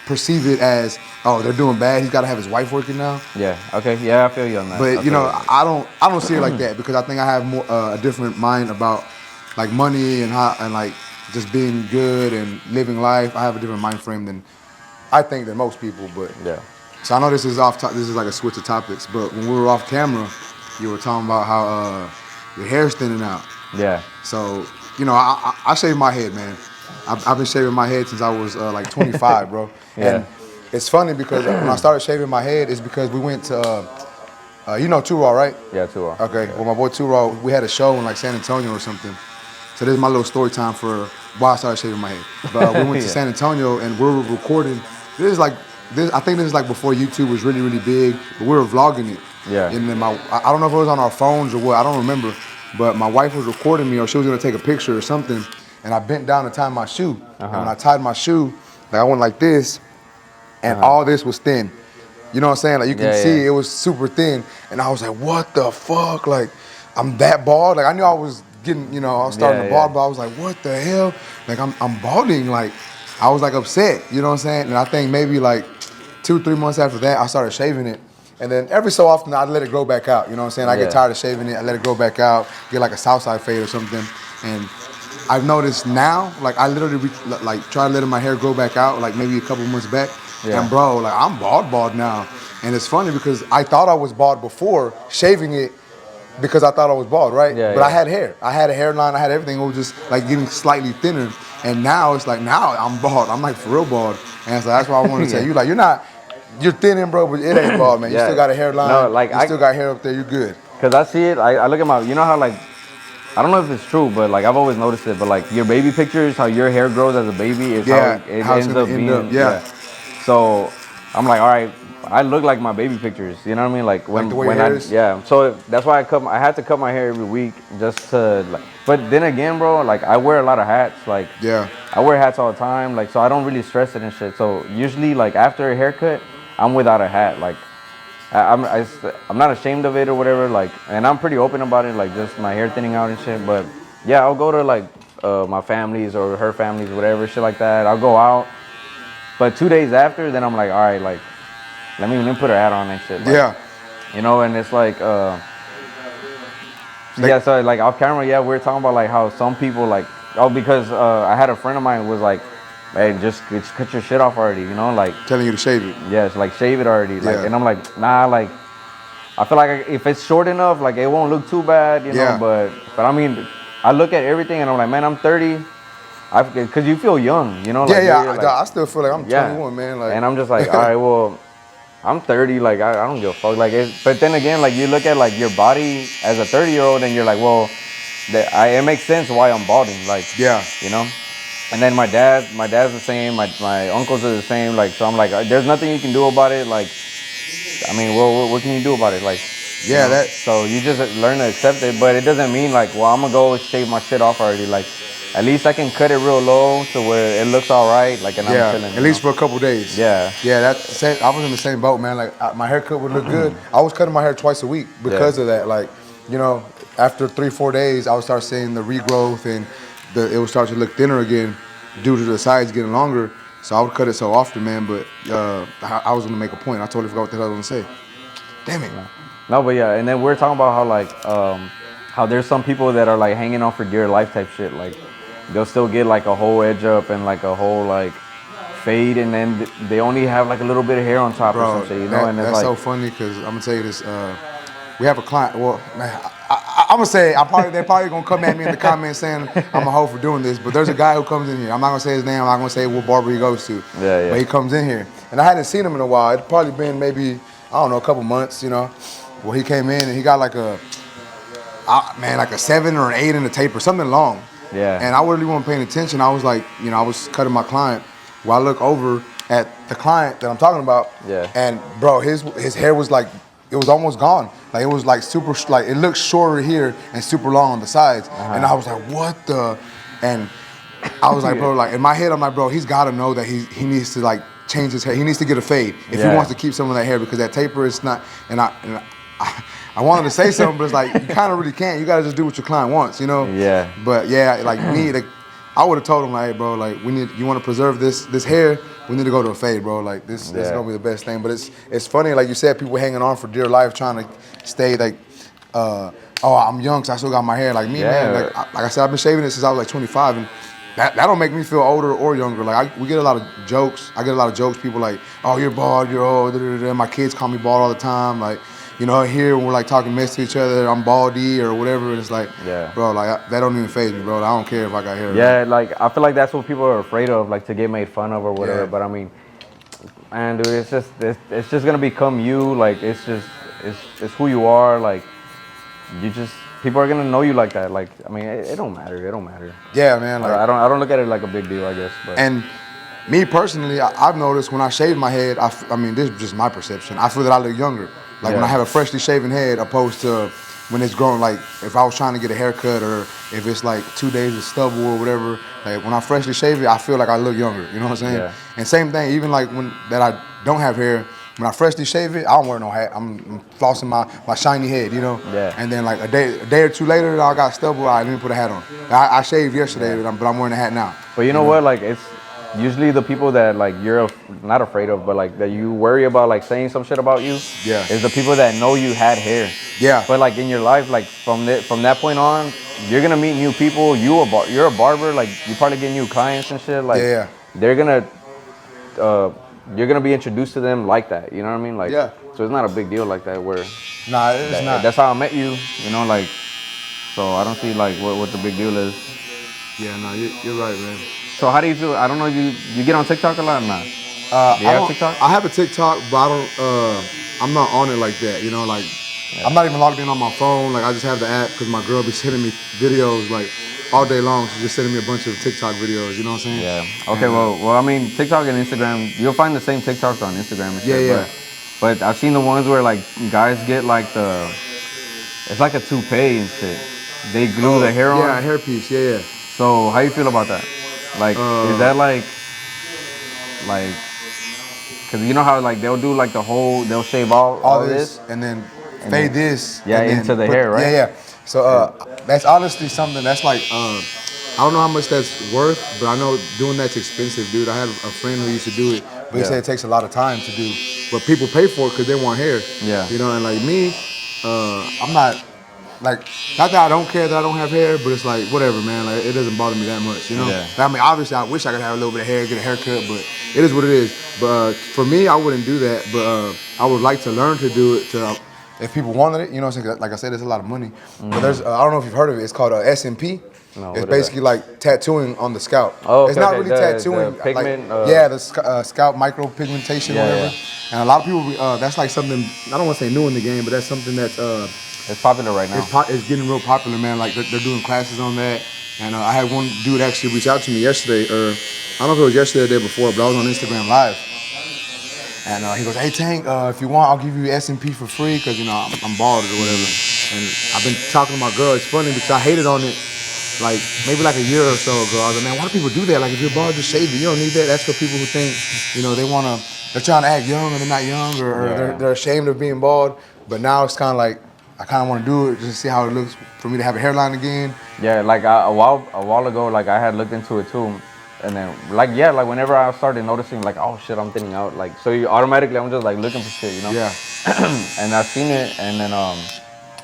perceive it as, oh, they're doing bad. He's got to have his wife working now. Yeah. Okay. Yeah, I feel you on that. But you know, I don't see it like that, because I think I have more a different mind about like money and how, and like just being good and living life. I have a different mind frame than most people. But so I know this is this is like a switch of topics. But when we were off camera, you were talking about how your hair's thinning out. Yeah. So you know, I shave my head, man. I've been shaving my head since I was like 25, bro. And it's funny because when I started shaving my head, it's because we went to, you know Turo, right? Yeah, Turo. Okay, well, my boy Turo, we had a show in like San Antonio or something. So this is my little story time for why I started shaving my head. But we went to San Antonio and we were recording. I think this is like before YouTube was really, really big, but we were vlogging it. Yeah. And then I don't know if it was on our phones or what, I don't remember. But my wife was recording me, or she was gonna take a picture or something. And I bent down to tie my shoe. And when I tied my shoe, like I went like this, and all this was thin. You know what I'm saying? Like you can see it was super thin. And I was like, what the fuck? Like, I'm that bald? Like I knew I was getting, you know, I was starting to bald, but I was like, what the hell? Like I'm balding. Like I was like upset, you know what I'm saying? And I think maybe like 2-3 months after that, I started shaving it. And then every so often I'd let it grow back out. You know what I'm saying? I get tired of shaving it, I let it grow back out, get like a Southside fade or something. And I've noticed now, like I literally like try letting my hair grow back out, like maybe a couple months back, and bro, like I'm bald now. And it's funny because I thought I was bald before shaving it, because I thought I was bald, right? But I had hair, I had a hairline, I had everything. It was just like getting slightly thinner. And now it's like, now I'm bald. I'm like for real bald. And so that's why I wanted to tell you, like you're thinning, bro, but it ain't bald, man. You still got a hairline. No, like you still got hair up there. You're good. Cause I see it. I look at my, you know how like, I don't know if it's true, but like I've always noticed it. But like your baby pictures, how your hair grows as a baby is how it ends up being. So I'm like, all right, I look like my baby pictures. You know what I mean? Like when So that's why I had to cut my hair every week just to like. But then again, bro, like I wear a lot of hats. Like I wear hats all the time. Like so I don't really stress it and shit. So usually like after a haircut, I'm without a hat. Like I'm not ashamed of it or whatever, like, and I'm pretty open about it, like just my hair thinning out and shit. But yeah, I'll go to like my family's or her family's, whatever, shit like that. I'll go out, but 2 days after, then I'm like, all right, like, let me put a hat on and shit. Like, you know, and it's like, so like off camera, we were talking about like how some people like, because I had a friend of mine was like, hey, just cut your shit off already, you know, like telling you to shave it. Yes, like shave it already. Like, and I'm like, nah, like I feel like if it's short enough, like it won't look too bad, you know. But I mean, I look at everything and I'm like, man, I'm 30. Because you feel young, you know. Like, like, I still feel like I'm 21, man. Like, and I'm just like, all right, well, I'm 30. Like I don't give a fuck. Like, but then again, like you look at like your body as a 30-year-old and you're like, well, it makes sense why I'm balding. Like, you know. And then my dad's the same. My uncles are the same. Like, so I'm like, there's nothing you can do about it. Like, I mean, what can you do about it? Like, you know? So you just learn to accept it. But it doesn't mean like, well, I'm gonna go shave my shit off already. Like, at least I can cut it real low to where it looks all right. Like, and I'm chilling. At least for a couple days. I was in the same boat, man. Like, my haircut would look good. I was cutting my hair twice a week because of that. Like, you know, after 3-4 days, I would start seeing the regrowth and it would start to look thinner again due to the sides getting longer. So I would cut it so often, man. But I was gonna make a point. I totally forgot what the hell I was gonna say. Damn it. No, but and then we're talking about how like how there's some people that are like hanging on for dear life type shit. Like they'll still get like a whole edge up and like a whole like fade, and then they only have like a little bit of hair on top or some shit, you know. And that's like, so funny because I'm gonna tell you this. We have a client. Well, man, I'm gonna say they're probably gonna come at me in the comments saying I'm a hoe for doing this. But there's a guy who comes in here. I'm not gonna say his name. I'm not gonna say what barber he goes to. But he comes in here, and I hadn't seen him in a while. It'd probably been maybe a couple months, you know. Well, he came in and he got like like a 7 or an 8 in the taper, something long. And I really wasn't paying attention. I was like, you know, I was cutting my client. Well, I look over at the client that I'm talking about. And bro, his hair was like, it was almost gone. Like it was like super, like it looked shorter here and super long on the sides. And I was like, what the? And I was like, bro, like in my head, I'm like, bro, he's got to know that he needs to like change his hair. He needs to get a fade if he wants to keep some of that hair, because that taper is not. And I wanted to say something, but it's like you kind of really can't. You gotta just do what your client wants, you know. Yeah. But yeah, like me, like, I would have told him, like, hey, bro, like you want to preserve this hair, we need to go to a fade, bro. Like this is gonna be the best thing. But it's funny, like you said, people hanging on for dear life, trying to stay like. Oh, I'm young, so I still got my hair. Like me, man. Like I said, I've been shaving it since I was like 25, and that don't make me feel older or younger. Like we get a lot of jokes. I get a lot of jokes. People like, oh, you're bald, you're old. My kids call me bald all the time. Like, you know, here when we're like talking mess to each other, I'm baldy or whatever. And it's like, bro, like that don't even faze me, bro. I don't care if I got hair. Yeah, like I feel like that's what people are afraid of, like to get made fun of or whatever. But I mean, man, dude, it's just gonna become you. Like it's who you are. Like people are gonna know you like that. Like I mean, it don't matter. It don't matter. Yeah, man. Like I don't look at it like a big deal, I guess. But. And me personally, I've noticed when I shave my head, I mean, this is just my perception. I feel that I look younger. Like when I have a freshly shaven head, opposed to when it's grown. Like if I was trying to get a haircut, or if it's like 2 days of stubble or whatever. Like when I freshly shave it, I feel like I look younger. You know what I'm saying? Yeah. And same thing, even like when that I don't have hair. When I freshly shave it, I don't wear no hat. I'm flossing my shiny head, you know? Yeah. And then like a day or two later, I got stubble, I didn't put a hat on. I shaved yesterday, but I'm wearing a hat now. But you know what? Like it's usually the people that like you're not afraid of, but like that you worry about like saying some shit about you. Yeah. Is the people that know you had hair. Yeah. But like in your life, like from that point on, you're gonna meet new people. You're a barber. Like you probably get new clients and shit. Like they're gonna. You're gonna be introduced to them like that, you know what I mean? Like, so it's not a big deal like that. Where, nah, it's not. That's how I met you, you know, like. So I don't see like what the big deal is. Yeah, no, you're right, man. So how do you feel? I don't know. You get on TikTok a lot or not? Do you have TikTok? I have a TikTok, but I'm not on it like that, you know, like. I'm not even logged in on my phone. Like I just have the app because my girl be sending me videos like all day long. She's just sending me a bunch of TikTok videos. You know what I'm saying? Yeah. Okay. Well, I mean, TikTok and Instagram, you'll find the same TikToks on Instagram and shit. Yeah. But I've seen the ones where like guys get like it's like a toupee and shit. They glue the hair on. Yeah, a hairpiece. Yeah. So how you feel about that? Like, is that like, cause you know how like they'll do like they'll shave all this and then fade this. Yeah, and into the hair, right? Yeah. So that's honestly something that's like I don't know how much that's worth, but I know doing that's expensive, dude. I had a friend who used to do it, but he said it takes a lot of time to do. But people pay for it because they want hair. Yeah. You know, and like me, I'm not. Like, not that I don't care that I don't have hair, but it's like, whatever, man. Like, it doesn't bother me that much, you know? Yeah. I mean, obviously, I wish I could have a little bit of hair, get a haircut, but it is what it is. But for me, I wouldn't do that. But I would like to learn to do it if people wanted it, you know what I'm saying? Like I said, there's a lot of money. But there's, I don't know if you've heard of it. It's called SMP. No, it's basically like tattooing on the scalp. Oh, okay, it's not really tattooing. The pigment, the scalp micropigmentation or whatever. Yeah. And a lot of people, that's like something, I don't want to say new in the game, but that's something that's... it's popular right now. It's getting real popular, man. Like they're doing classes on that, and I had one dude actually reach out to me yesterday, or I don't know if it was yesterday or the day before, but I was on Instagram Live, and he goes, "Hey Tank, if you want, I'll give you SMP for free because you know I'm bald or whatever." And I've been talking to my girl. It's funny because I hated on it, like maybe like a year or so ago. I was like, "Man, why do people do that? Like if you're bald, just shave it. You don't need that. That's for people who think, you know, they're trying to act young or they're not young or they're ashamed of being bald." But now it's kind of like. I kind of want to do it just to see how it looks for me to have a hairline again. Yeah, like a while ago, like I had looked into it too, and then like whenever I started noticing like, oh shit, I'm thinning out, like so automatically I'm just like looking for shit, you know. Yeah. And I've seen it, and then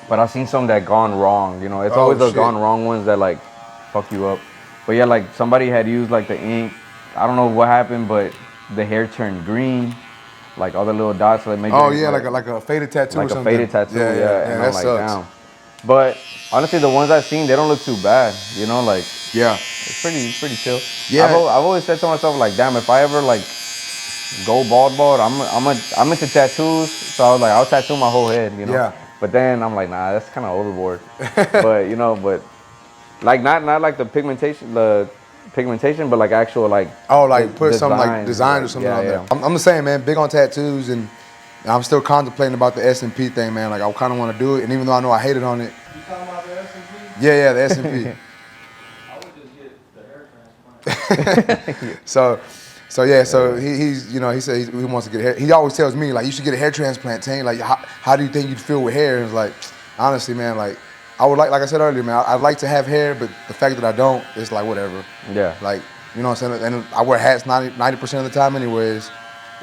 but I've seen some that gone wrong, you know. It's always the gone wrong ones that like fuck you up. But yeah, like somebody had used like the ink. I don't know what happened, but the hair turned green. Like all the little dots, like maybe. Oh yeah, like a faded tattoo. Like or something. A faded tattoo, yeah. And that I'm like, sucks. damn. But honestly, the ones I've seen, they don't look too bad. You know, like it's pretty chill. Yeah. I've always said to myself, like, damn, if I ever like go bald, I'm into tattoos. So I was like, I'll tattoo my whole head, you know. Yeah. But then I'm like, nah, that's kind of overboard. But you know, like not like the pigmentation, but like actual like put something like design or something on there. I'm the same, man. Big on tattoos, and I'm still contemplating about the SMP thing, man. Like I kind of want to do it, and even though I know I hated on it. You talking about the SMP? Yeah, the SMP. I would just get the hair So he's he said he wants to get hair. He always tells me like you should get a hair transplant. Tank, like how do you think you'd feel with hair? And it's like honestly, man, like I would like I said earlier, man, I'd like to have hair, but the fact that I don't, it's like whatever. Yeah. Like you know what I'm saying? And I wear hats 90% of the time, anyways.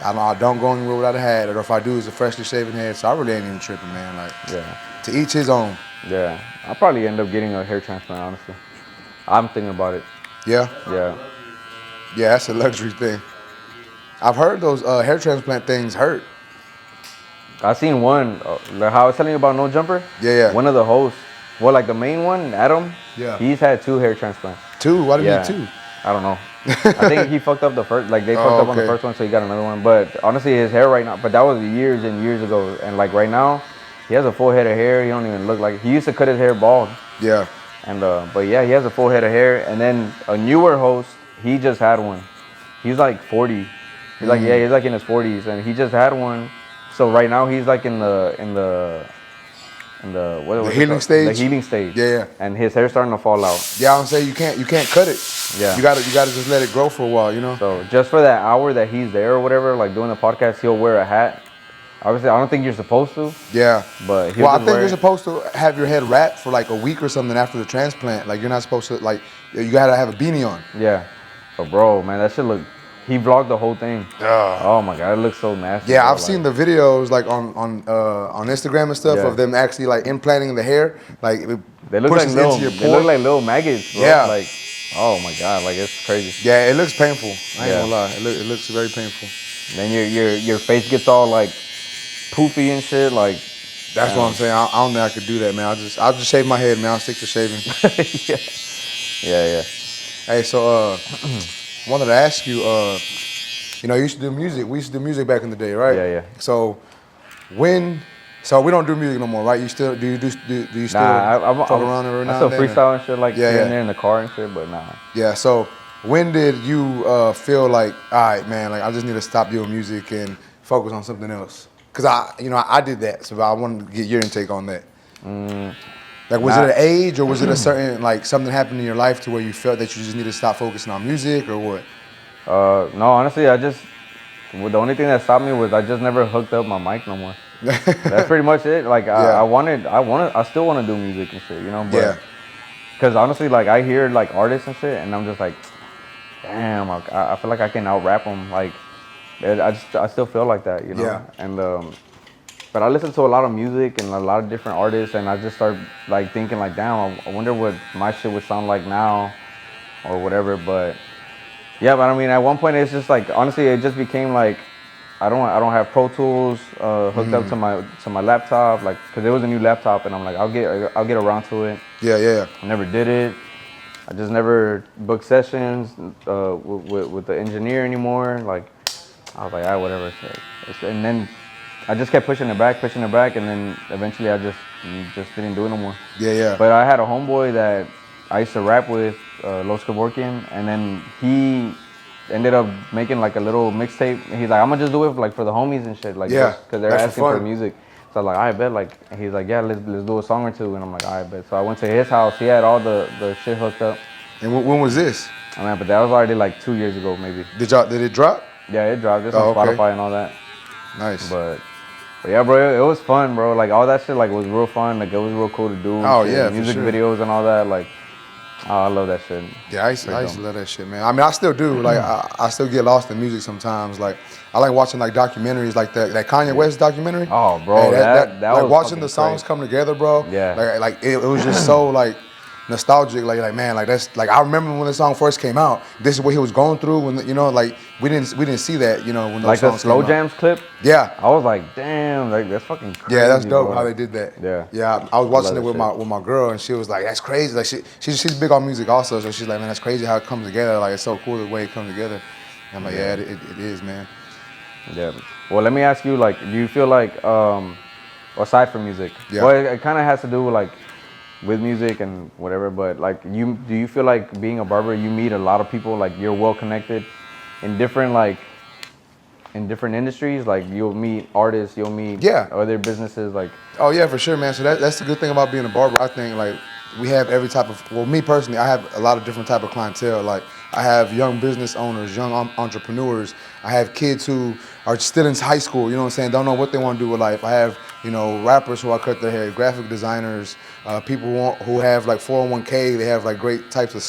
I don't go anywhere without a hat, or if I do, it's a freshly shaven head. So I really ain't even tripping, man. Like to each his own. Yeah, I'll probably end up getting a hair transplant. Honestly, I'm thinking about it. Yeah. Yeah. Yeah, that's a luxury thing. I've heard those hair transplant things hurt. I seen one. Like how I was telling you about No Jumper. Yeah. One of the hosts. Well, like the main one, Adam. Yeah. He's had 2 hair transplants. 2? Why do you need 2? I don't know. I think he fucked up the first. Like they fucked up on the first one, so he got another one. But honestly, his hair right now. But that was years and years ago. And like right now, he has a full head of hair. He don't even look like. He used to cut his hair bald. Yeah. And but yeah, he has a full head of hair. And then a newer host, he just had one. He's like 40. He's like he's like in his 40s, and he just had one. So right now he's like in the what healing stage. The healing stage. Yeah. And his hair's starting to fall out. Yeah, I'm saying you can't cut it. Yeah. You gotta just let it grow for a while, you know. So just for that hour that he's there or whatever, like doing the podcast, he'll wear a hat. Obviously, I don't think you're supposed to. Yeah. But I think you're supposed to have your head wrapped for like a week or something after the transplant. Like you're not supposed to you gotta have a beanie on. Yeah. But bro, man, that shit look. He vlogged the whole thing. Oh my god, it looks so nasty. Yeah, I've seen the videos like on Instagram and stuff of them actually like implanting the hair. Like they look like little maggots, bro. Yeah. Like, oh my god, like it's crazy. Yeah, it looks painful. I ain't gonna lie, it looks very painful. And then your face gets all like poofy and shit. Like that's what I'm saying. I don't think I could do that, man. I'll just shave my head, man. I'll stick to shaving. Yeah. Hey, so I wanted to ask you, you used to do music. We used to do music back in the day, right? Yeah. So so we don't do music no more, right? You still do you still talk around every now I still and then? freestyle and shit like here and yeah. there in the car and shit, but nah. Yeah. So when did you feel like, all right, man, like I just need to stop doing music and focus on something else? Cause I did that, so I wanted to get your intake on that. Like, was it an age, or was it a certain, like, something happened in your life to where you felt that you just needed to stop focusing on music, or what? No, honestly, the only thing that stopped me was I just never hooked up my mic no more. That's pretty much it. Like, I still want to do music and shit, you know? But, because honestly, like, I hear, like, artists and shit, and I'm just like, damn, I feel like I can out-rap them. Like, I still feel like that, you know? Yeah. And, but I listen to a lot of music and a lot of different artists, and I just start like thinking like, damn, I wonder what my shit would sound like now, or whatever. But yeah, but I mean, at one point it's just like, honestly, it just became like, I don't have Pro Tools hooked up to my laptop, like, cause it was a new laptop, and I'm like, I'll get around to it. Yeah. I never did it. I just never booked sessions with the engineer anymore. Like, I was like, whatever. And then I just kept pushing it back, and then eventually I just didn't do it no more. Yeah. But I had a homeboy that I used to rap with, Los Kevorkian, and then he ended up making like a little mixtape. He's like, I'm gonna just do it for the homies and shit, like, because they're asking for music. So I'm like, I bet, like, and he's like, yeah, let's do a song or two, and I'm like, I bet. So I went to his house. He had all the shit hooked up. And when was this? I mean, but that was already like 2 years ago, maybe. Did it drop? Yeah, it dropped. It's on Spotify and all that. Nice. But yeah, bro, it was fun, bro. Like, all that shit, like, was real fun. Like, it was real cool to do. Oh, yeah, music videos and all that. Like, I love that shit. Yeah, I used to love that shit, man. I mean, I still do. Like, I still get lost in music sometimes. Like, I like watching like documentaries, like that Kanye West documentary. Oh, bro, that like was watching the songs come together, bro. Yeah. Like it was just so like nostalgic. Like man, like that's like I remember when the song first came out. This is what he was going through when like we didn't see that when those like songs the slow came jams out. clip. Yeah. I was like, damn, like that's fucking crazy. Yeah, that's dope bro. how they did that. Yeah. Yeah, I was watching it with my girl, and she was like, that's crazy. Like she's big on music also, so she's like, man, that's crazy how it comes together. Like it's so cool the way it comes together. And I'm like, yeah, it is, man. Yeah. Well, let me ask you, like, do you feel like, aside from music, well, it kind of has to do with, like, with music and whatever, but, like, do you feel like being a barber, you meet a lot of people, like, you're well connected in different industries? Like, you'll meet artists, you'll meet other businesses, like. Oh, yeah, for sure, man. So that's the good thing about being a barber. I think, like, we have every type of, well, me personally, I have a lot of different type of clientele. Like, I have young business owners, young entrepreneurs. I have kids who are still in high school, you know what I'm saying, don't know what they want to do with life. I have, rappers who I cut their hair, graphic designers, people who have like 401k, they have like great types of,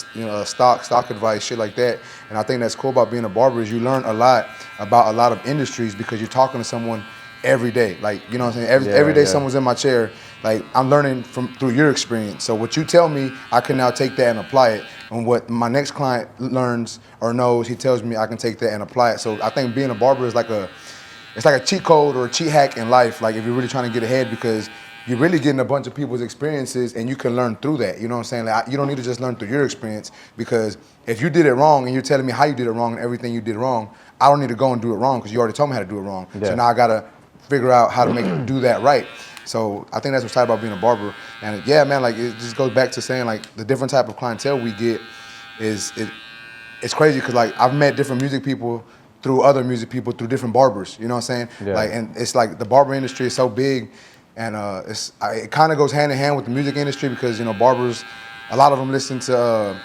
stock advice, shit like that. And I think that's cool about being a barber is you learn a lot about a lot of industries because you're talking to someone every day. Like, you know what I'm saying? Every day someone's in my chair, like I'm learning through your experience. So what you tell me, I can now take that and apply it. And what my next client learns or knows, he tells me I can take that and apply it. So I think being a barber is like it's like a cheat code or a cheat hack in life. Like if you're really trying to get ahead because you're really getting a bunch of people's experiences and you can learn through that. You know what I'm saying? Like you don't need to just learn through your experience because if you did it wrong and you're telling me how you did it wrong and everything you did wrong, I don't need to go and do it wrong because you already told me how to do it wrong. Yeah. So now I gotta figure out how to do that right. So I think that's what's tight about being a barber. And yeah, man, like it just goes back to saying like the different type of clientele we get it's crazy because like I've met different music people through other music people through different barbers. You know what I'm saying? Yeah. Like and it's like the barber industry is so big, and it kind of goes hand in hand with the music industry because barbers, a lot of them listen to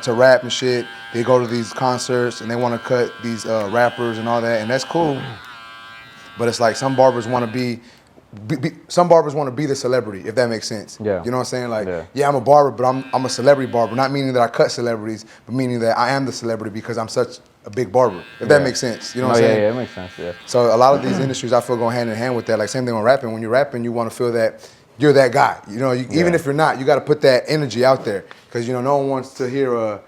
rap and shit. They go to these concerts and they want to cut these rappers and all that, and that's cool. But it's like some barbers want to be the celebrity, if that makes sense. Yeah. You know what I'm saying? Like, yeah I'm a barber, but I'm a celebrity barber. Not meaning that I cut celebrities, but meaning that I am the celebrity because I'm such a big barber. If that makes sense. You know what I'm saying? Yeah, it makes sense, yeah. So a lot of these industries I feel go hand in hand with that. Like same thing with rapping. When you're rapping, you want to feel that you're that guy. Even if you're not, you got to put that energy out there. Because, no one wants to hear a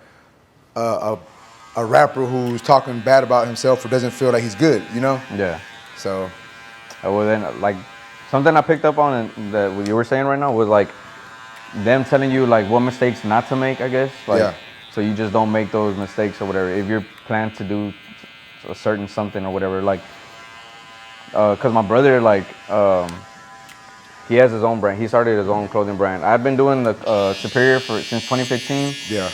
rapper who's talking bad about himself or doesn't feel like he's good, Yeah. So. Well, then, like, something I picked up on that what you were saying right now was, like, them telling you, like, what mistakes not to make, I guess. Like, so you just don't make those mistakes or whatever. If you're planning to do a certain something or whatever, like, because my brother, like, he has his own brand. He started his own clothing brand. I've been doing the Superior since 2015. Yeah.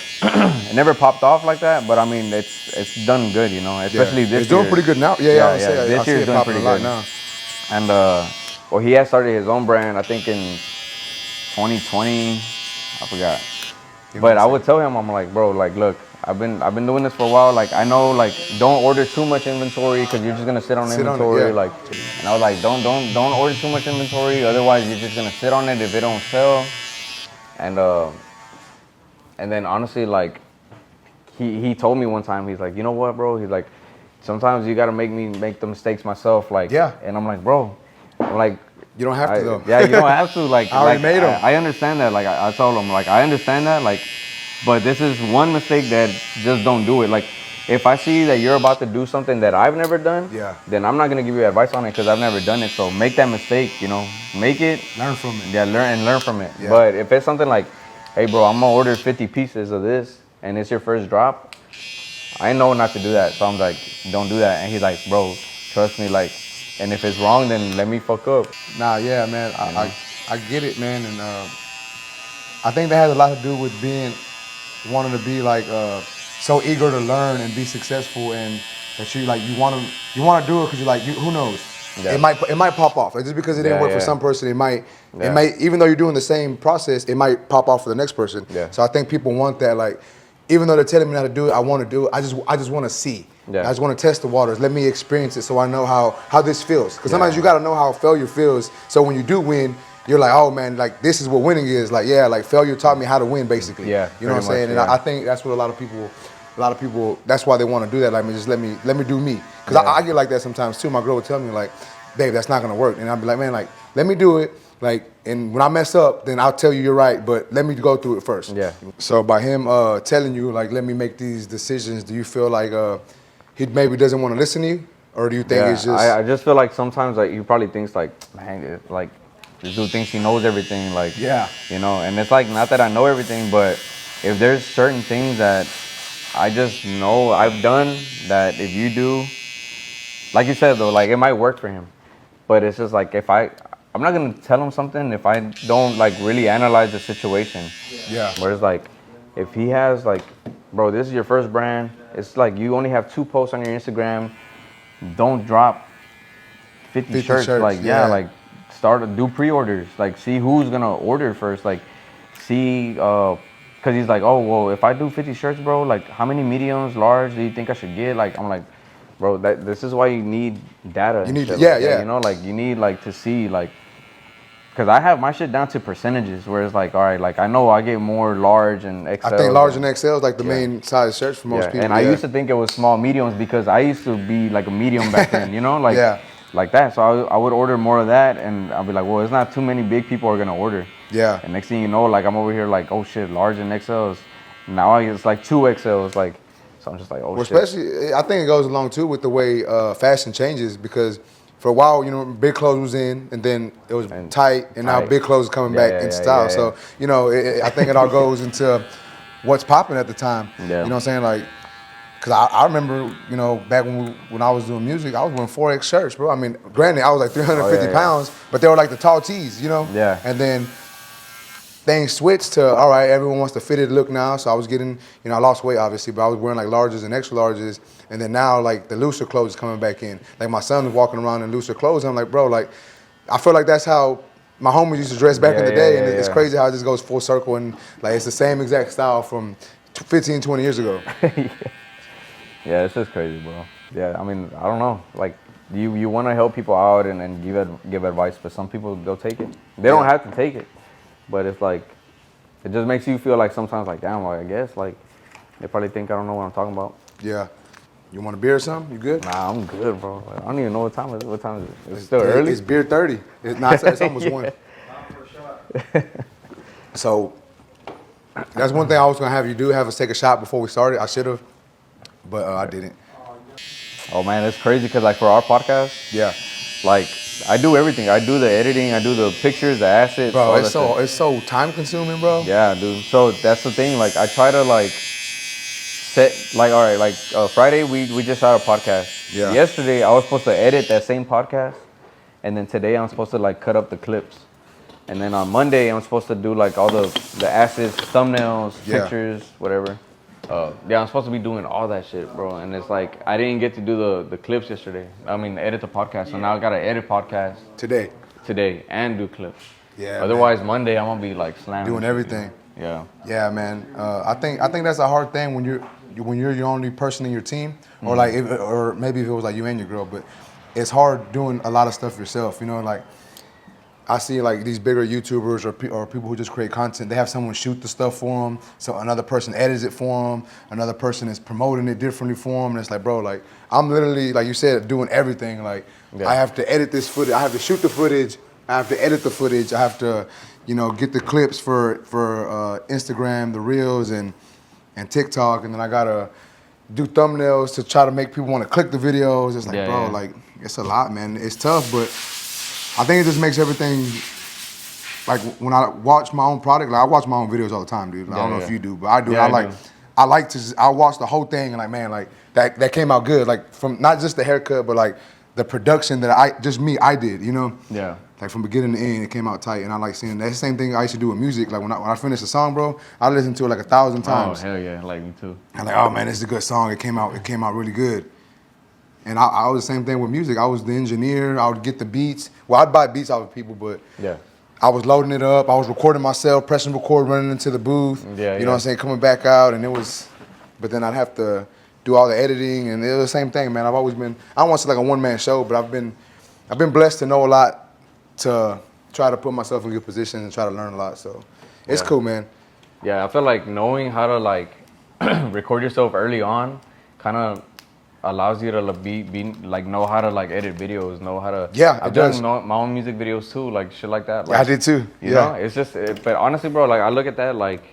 It never popped off like that, but I mean, it's done good, especially this year. It's doing pretty good now. Yeah. This year is doing pretty good now. And well, he has started his own brand, I think in 2020. I forgot. But I would tell him, I'm like, bro, like, look, I've been doing this for a while. Like, I know, like, don't order too much inventory because you're just gonna sit on inventory. Like, and I was like, don't order too much inventory. Otherwise, you're just gonna sit on it if it don't sell. And then honestly, like, he told me one time, he's like, you know what, bro? He's like, sometimes you gotta make me make the mistakes myself. Like, and I'm like, bro, I'm like, you don't have to though. Yeah, you don't have to. Like, I already made them. I understand that. Like, I told him, like, I understand that. Like, but this is one mistake that just don't do it. Like, if I see that you're about to do something that I've never done, then I'm not gonna give you advice on it because I've never done it. So make that mistake, make it. Learn from it. Yeah, learn from it. Yeah. But if it's something like, hey, bro, I'm gonna order 50 pieces of this, and it's your first drop, I know not to do that. So I'm like, don't do that. And he's like, bro, trust me, like, and if it's wrong, then let me fuck up. Nah, yeah, man, I get it, man, and I think that has a lot to do with wanting to be like so eager to learn and be successful, and that you want to do it because you're like, who knows? Yeah. It might pop off. Like, just because it didn't work for some person, it might even though you're doing the same process, it might pop off for the next person. Yeah. So I think people want that, like, even though they're telling me not to do it, I want to do it. I just want to see. Yeah. I just want to test the waters. Let me experience it so I know how this feels. Because sometimes you got to know how failure feels. So when you do win, you're like, oh man, like this is what winning is. Like, yeah, like failure taught me how to win, basically. Yeah. You know what I'm saying? And I think that's what a lot of people, that's why they want to do that. Like, just let me do me. Because I get like that sometimes too. My girl would tell me, like, babe, that's not gonna work. And I'd be like, man, like, let me do it. Like, and when I mess up, then I'll tell you you're right, but let me go through it first. Yeah. So by him telling you, like, let me make these decisions, do you feel like he maybe doesn't want to listen to you? Or do you think it's just... I just feel like sometimes, like, he probably thinks, like, man, like, this dude thinks he knows everything, like, and it's like, not that I know everything, but if there's certain things that I just know I've done that if you do, like you said, though, like, it might work for him, but it's just like, I'm not gonna tell him something if I don't, like, really analyze the situation. Yeah. Where it's like, if he has, like, bro, this is your first brand. It's like you only have 2 posts on your Instagram. Don't drop 50 shirts. Like, like, do pre-orders. Like, see who's gonna order first. Like, see because he's like, oh, well, if I do 50 shirts, bro, like, how many mediums, large do you think I should get? Like, I'm like, bro, this is why you need data. You need, shit yeah, like yeah. That, you know, like, you need, like, to see, like, because I have my shit down to percentages, where it's like, all right, like, I know I get more large and XL. I think large and XL is like the main size shirts for most people. And I used to think it was small mediums because I used to be like a medium back then, you know, like like that. So I would order more of that, and I'll be like, well, it's not too many big people are gonna order. Yeah. And next thing you know, like I'm over here like, oh shit, large and XLs. Now it's like 2XLs, like, so I'm just like, oh well, shit. Especially, I think it goes along too with the way fashion changes, because for a while, you know, big clothes was in, and then it was tight, and now big clothes are coming back in style. So, you know, I think it all goes into what's popping at the time. Yeah. You know what I'm saying? Like, because I remember, you know, back when I was doing music, I was wearing 4X shirts, bro. I mean, granted, I was like 350 pounds, but they were like the tall tees, you know? Yeah. And then things switched to, all right, everyone wants the fitted look now. So I was getting, you know, I lost weight obviously, but I was wearing like larges and extra larges. And then now like the looser clothes is coming back in. Like my son was walking around in looser clothes. And I'm like, bro, like, I feel like that's how my homies used to dress back in the day. And it's crazy how it just goes full circle. And like, it's the same exact style from 15, 20 years ago. Yeah, it's just crazy, bro. Yeah, I mean, I don't know. Like, you want to help people out and give advice, but some people, they'll take it. They don't have to take it. But it's like, it just makes you feel like sometimes like, damn, well, I guess, like, they probably think I don't know what I'm talking about. Yeah. You want a beer or something? You good? Nah, I'm good, bro. Like, I don't even know what time it is. What time is it? It's still early? It's beer 30. It's almost 1. So, that's one thing I was going to have you do, have us take a shot before we started. I should have, but I didn't. Oh, man, it's crazy because, like, for our podcast, like, I do everything. I do the editing. I do the pictures, the assets. Bro, it's so time consuming, bro. Yeah, dude. So that's the thing. Like, I try to like set like, all right, like Friday we just shot a podcast. Yeah. Yesterday I was supposed to edit that same podcast, and then today I'm supposed to like cut up the clips, and then on Monday I'm supposed to do like all the assets, thumbnails, pictures, whatever. I'm supposed to be doing all that shit, bro. And it's like, I didn't get to do the clips yesterday. I mean, edit the podcast. So now I got to edit podcast. Today, and do clips. Yeah. Otherwise, man. Monday, I'm going to be like slammed. Doing everything. Yeah. Yeah, man. I think that's a hard thing when you're the only person in your team, or like, or maybe if it was like you and your girl, but it's hard doing a lot of stuff yourself, you know, like, I see like these bigger YouTubers or people who just create content. They have someone shoot the stuff for them, so another person edits it for them. Another person is promoting it differently for them. And it's like, bro, like I'm literally, like you said, doing everything. Like I have to edit this footage. I have to shoot the footage. I have to edit the footage. I have to, you know, get the clips for Instagram, the reels, and TikTok, and then I gotta do thumbnails to try to make people want to click the videos. It's like, bro, like it's a lot, man. It's tough, but I think it just makes everything, like when I watch my own product, like I watch my own videos all the time, dude. Like, I don't know if you do, but I do. Yeah, I like to, I watch the whole thing and like, man, like that came out good. Like from not just the haircut, but like the production that I did, you know? Yeah. Like from beginning to end, it came out tight, and I like seeing that. That's the same thing I used to do with music. Like when I finish a song, bro, I listen to it like 1,000 times. Oh hell yeah, like me too. I'm like, oh man, this is a good song. It came out really good. And I was the same thing with music. I was the engineer. I would get the beats. Well, I'd buy beats off of people, but I was loading it up. I was recording myself, pressing record, running into the booth. You know what I'm saying? Coming back out, and it was. But then I'd have to do all the editing, and it was the same thing, man. I've always been. I don't want to say like a one-man show, but I've been blessed to know a lot, to try to put myself in good positions and try to learn a lot. So it's cool, man. Yeah, I feel like knowing how to like record yourself early on, kind of allows you to be like know how to like edit videos, know how to. Yeah, I've done my own music videos too, like shit like that. Like, I did too. You know, it's just. But honestly, bro, like I look at that like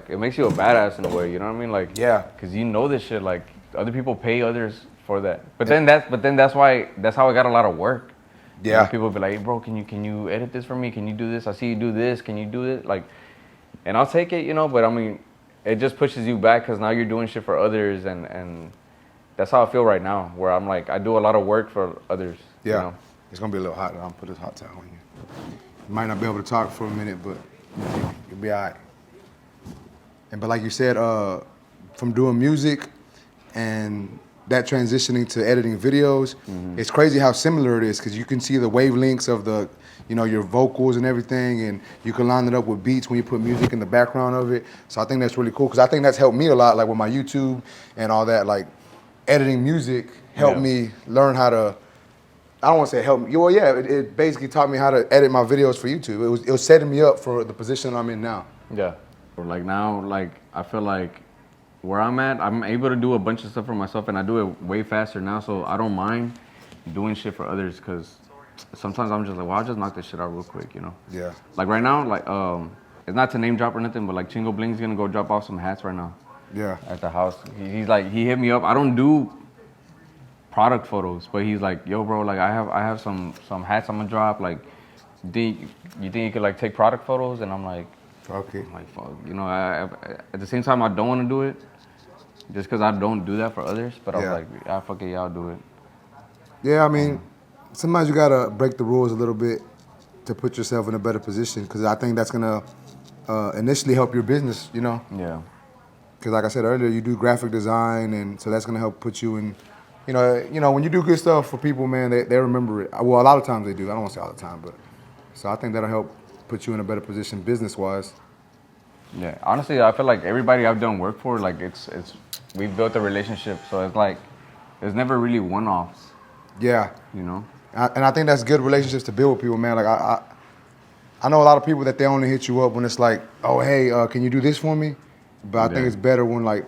it makes you a badass in a way. You know what I mean? Like because you know this shit. Like other people pay others for that. But then that's how I got a lot of work. Yeah. You know, people be like, hey, bro, can you edit this for me? Can you do this? I see you do this. Can you do it? Like, and I'll take it, you know. But I mean, it just pushes you back because now you're doing shit for others, and that's how I feel right now. Where I'm like, I do a lot of work for others. Yeah. You know? It's gonna be a little hot. I'll put this hot towel on you. You might not be able to talk for a minute, but you'll be all right. But like you said, from doing music and that transitioning to editing videos, it's crazy how similar it is because you can see the wavelengths of the, your vocals and everything, and you can line it up with beats when you put music in the background of it. So I think that's really cool because I think that's helped me a lot, like with my YouTube and all that. Like editing music helped me learn how to. I don't want to say help me. Well, yeah, it basically taught me how to edit my videos for YouTube. It was setting me up for the position I'm in now. Yeah. Like now, like I feel like where I'm at, I'm able to do a bunch of stuff for myself, and I do it way faster now. So I don't mind doing shit for others because sometimes I'm just like, well, I'll just knock this shit out real quick, Yeah. Like right now, like it's not to name drop or nothing, but like Chingo Bling's gonna go drop off some hats right now. Yeah. At the house, he's like, he hit me up. I don't do product photos, but he's like, yo, bro, like I have some hats I'm gonna drop. Like, you think you could like take product photos? And I'm like, okay. I'm like, fuck, at the same time, I don't want to do it, just because I don't do that for others. But I was like, fuck it, y'all do it. Yeah, I mean, sometimes you gotta break the rules a little bit to put yourself in a better position, because I think that's gonna initially help your business, Yeah. Because like I said earlier, you do graphic design, and so that's gonna help put you in. When you do good stuff for people, man, they remember it. Well, a lot of times they do. I don't want to say all the time, but so I think that'll help put you in a better position business-wise. Yeah, honestly, I feel like everybody I've done work for, like we've built a relationship, so it's like there's never really one-offs. Yeah. And I think that's good relationships to build with people, man. Like I know a lot of people that they only hit you up when it's like, oh, hey, can you do this for me? But I think it's better when like.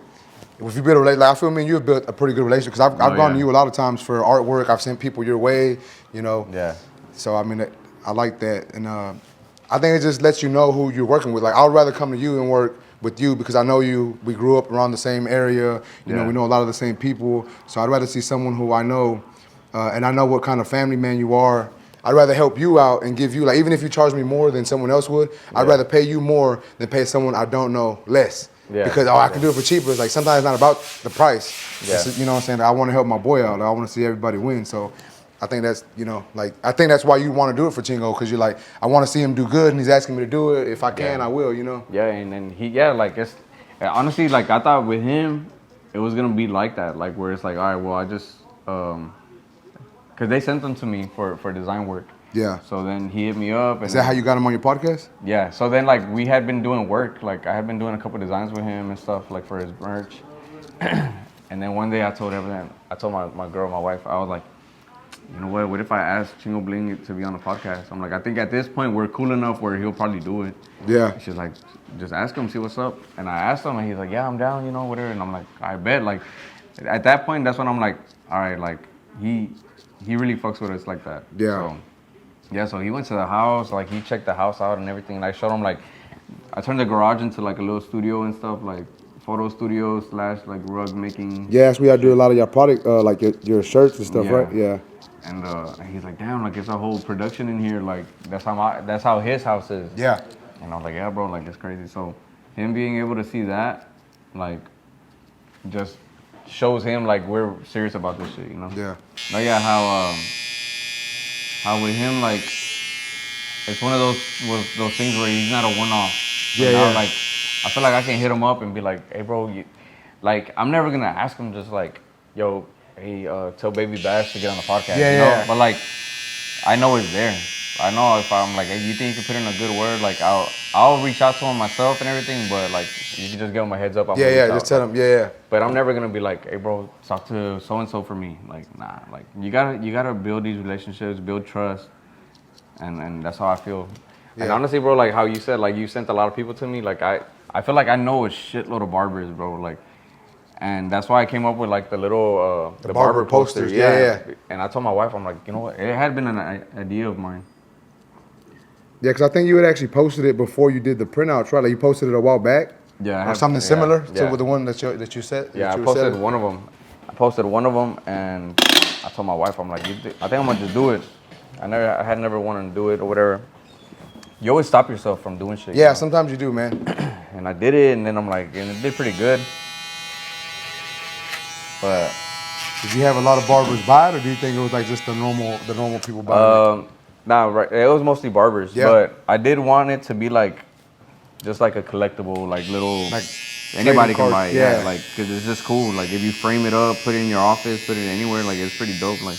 If you build a relationship, like I feel you've built a pretty good relationship because I've gone to you a lot of times for artwork. I've sent people your way, Yeah. So I mean, I like that, and I think it just lets you know who you're working with. Like I would rather come to you and work with you because I know you. We grew up around the same area. We know a lot of the same people. So I'd rather see someone who I know, and I know what kind of family man you are. I'd rather help you out and give you, like, even if you charge me more than someone else would, I'd rather pay you more than pay someone I don't know less. Yeah. Because I can do it for cheaper. It's like sometimes it's not about the price. Yeah. It's, you know what I'm saying? I want to help my boy out. I want to see everybody win. So I think that's, I think that's why you want to do it for Chingo, because you're like, I want to see him do good, and he's asking me to do it. If I can, I will, Yeah, and then like it's honestly, like I thought with him, it was gonna be like that, like where it's like, all right, well, I just because they sent them to me for design work. Yeah. So then he hit me up. And is that how you got him on your podcast? Yeah. So then like we had been doing work. Like I had been doing a couple designs with him and stuff, like for his merch. And then one day I told my girl, my wife, I was like, you know what if I ask Chingo Bling to be on the podcast? I'm like, I think at this point we're cool enough where he'll probably do it. Yeah. She's like, just ask him, see what's up. And I asked him, and he's like, yeah, I'm down, whatever. And I'm like, I bet. Like at that point, that's when I'm like, all right, like he really fucks with us like that. Yeah. So he went to the house, like he checked the house out and everything. And I showed him, like, I turned the garage into like a little studio and stuff, like photo studio / like rug making. Yeah, that's where I do a lot of your product, like your shirts and stuff, right? Yeah. And he's like, damn, like it's a whole production in here. Like that's how his house is. Yeah. And I was like, yeah, bro, like it's crazy. So him being able to see that, like, just shows him like we're serious about this shit, Yeah. But yeah, how with him, like, it's one of those things where he's not a one-off. Yeah, now, yeah. like, I feel like I can hit him up and be like, hey, bro, like, I'm never gonna ask him just like, yo, hey, tell Baby Bash to get on the podcast. Yeah. But like, I know it's there. I know if I'm like, hey, you think you can put in a good word, like I'll reach out to him myself and everything, but like you can just give him a heads up. Just tell him, yeah. But I'm never gonna be like, hey, bro, talk to so and so for me. Like, nah, like you gotta build these relationships, build trust, and that's how I feel. Yeah. And honestly, bro, like how you said, like you sent a lot of people to me. Like I feel like I know a shitload of barbers, bro. Like. And that's why I came up with like the little the barber posters. Yeah. And I told my wife, I'm like, you know what? It had been an idea of mine. Yeah, because I think you had actually posted it before you did the printouts, right? Like you posted it a while back. Yeah. Or something similar to the one that you said. Yeah, I posted one of them. And I told my wife, I'm like, I think I'm gonna just do it. I had never wanted to do it or whatever. You always stop yourself from doing shit. Yeah, sometimes you do, man. And I did it, and then I'm like, and it did pretty good. But did you have a lot of barbers buy it, or do you think it was like just the normal people buying it? Nah, right. It was mostly barbers. Yeah. But I did want it to be like, just like a collectible, like little. Like anybody can cards, buy it. Yeah, like because it's just cool. Like if you frame it up, put it in your office, put it anywhere, like it's pretty dope. Like,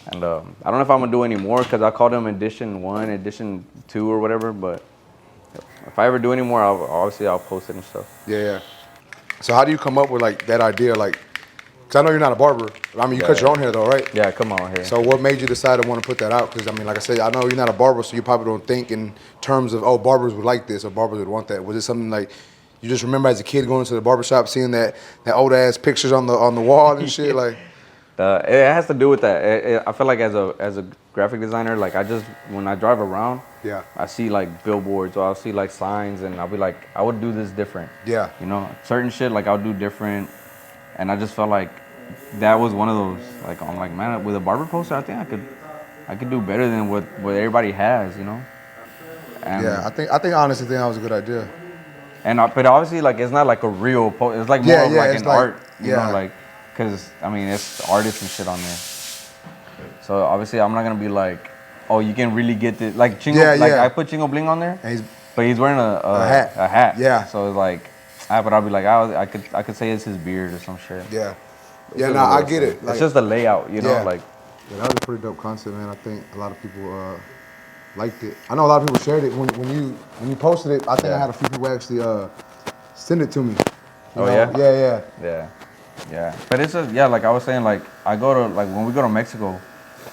and I don't know if I'm gonna do any more because I call them edition 1, edition 2, or whatever. But if I ever do any more, obviously I'll post it and stuff. Yeah. So how do you come up with like that idea? Like, cause I know you're not a barber. I mean, you cut your own hair though, right? Yeah, come on here. So what made you decide to want to put that out? Because I mean, like I said, I know you're not a barber, so you probably don't think in terms of, oh, barbers would like this or barbers would want that. Was it something like you just remember as a kid going to the barbershop, seeing that old ass pictures on the wall and shit? Like, it has to do with that. I feel like as a graphic designer, like when I drive around, I see like billboards or I'll see like signs, and I'll be like, I would do this different. Yeah. You know, certain shit like I'll do different, and I just felt like that was one of those. Like I'm like, man, with a barber poster, I think I could do better than what everybody has. You know. And I think honestly, that was a good idea. And but obviously, like it's not like a real post. It's like more of like an art. You know, like. Because, I mean, it's artists and shit on there. So, obviously, I'm not going to be like, oh, you can really get this. Like, Chingo, I put Chingo Bling on there, but he's wearing a hat. A hat. Yeah. So, it's like, but I'll be like, I could say it's his beard or some shit. Yeah. Yeah, no, I get it. Like, it's just the layout, you know? Like, yeah, that was a pretty dope concept, man. I think a lot of people liked it. I know a lot of people shared it. When you posted it, I think I had a few people actually send it to me. Oh, yeah? Yeah. Yeah. Yeah, but it's like I was saying, like I go to like when we go to Mexico,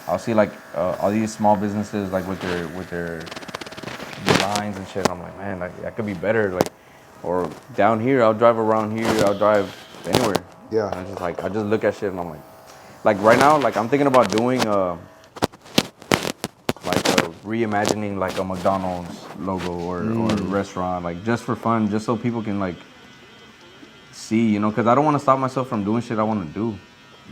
I'll see like all these small businesses like with their designs and shit. And I'm like, man, like that could be better. Like, or down here, I'll drive around here, I'll drive anywhere. Yeah. And I just look at shit and I'm like right now, like I'm thinking about doing like reimagining like a McDonald's logo or a restaurant, like just for fun, just so people can like. See, you know, because I don't want to stop myself from doing shit I want to do.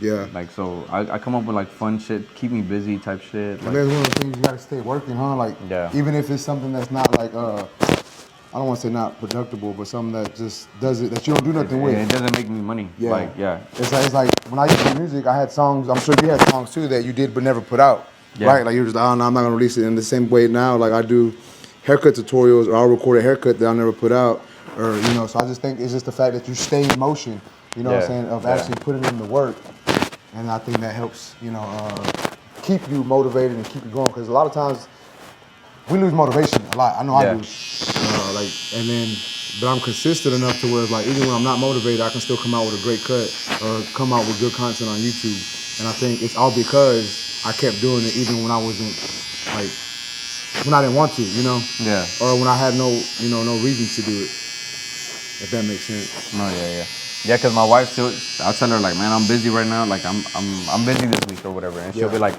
Yeah. Like, so I come up with like fun shit, keep me busy type shit. Like, that's one of the things you got to stay working, huh? Like, even if it's something that's not like, I don't want to say not productive, but something that just does it, that you don't do nothing with. It doesn't make me money. Yeah. Like, It's like when I used to do music, I had songs, I'm sure you had songs too that you did but never put out. Yeah. Right? Like, you were just, oh, no, I'm not going to release it. In the same way now, like I do haircut tutorials or I'll record a haircut that I'll never put out. Or, you know, so I just think it's just the fact that you stay in motion, you know what I'm saying, of actually putting in the work. And I think that helps, you know, keep you motivated and keep you going. Because a lot of times we lose motivation a lot. I know I do. But I'm consistent enough to where it's like, even when I'm not motivated, I can still come out with a great cut or come out with good content on YouTube. And I think it's all because I kept doing it even when I wasn't, like, when I didn't want to, you know? Yeah. Or when I had no reasons to do it. If that makes sense. No, yeah. Yeah, because my wife still, I'll tell her like, man, I'm busy right now. Like I'm busy this week or whatever, and she'll be like,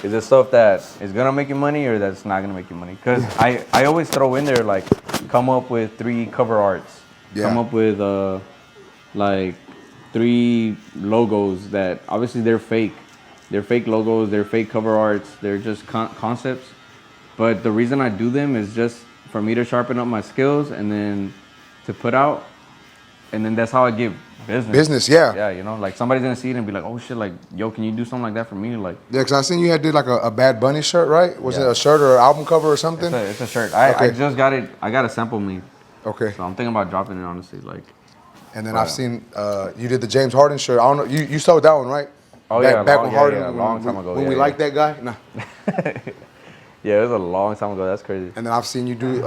is it stuff that is gonna make you money or that's not gonna make you money? Because I always throw in there like, come up with 3 cover arts. Yeah. Come up with like 3 logos that obviously they're fake. They're fake logos. They're fake cover arts. They're just concepts. But the reason I do them is just for me to sharpen up my skills and then to put out, and then that's how I get business. Yeah, you know, like somebody's gonna see it and be like, oh shit, like, yo, can you do something like that for me? Like, yeah, because I seen you did like a Bad Bunny shirt, right? Was it a shirt or an album cover or something? It's a shirt. I just got it. I got a sample made. Okay. So I'm thinking about dropping it, honestly, like. And then I've seen you did the James Harden shirt. I don't know, you sold that one, right? Oh back when Harden, a long time ago. When we liked that guy, nah. Yeah, it was a long time ago. That's crazy. And then I've seen you do.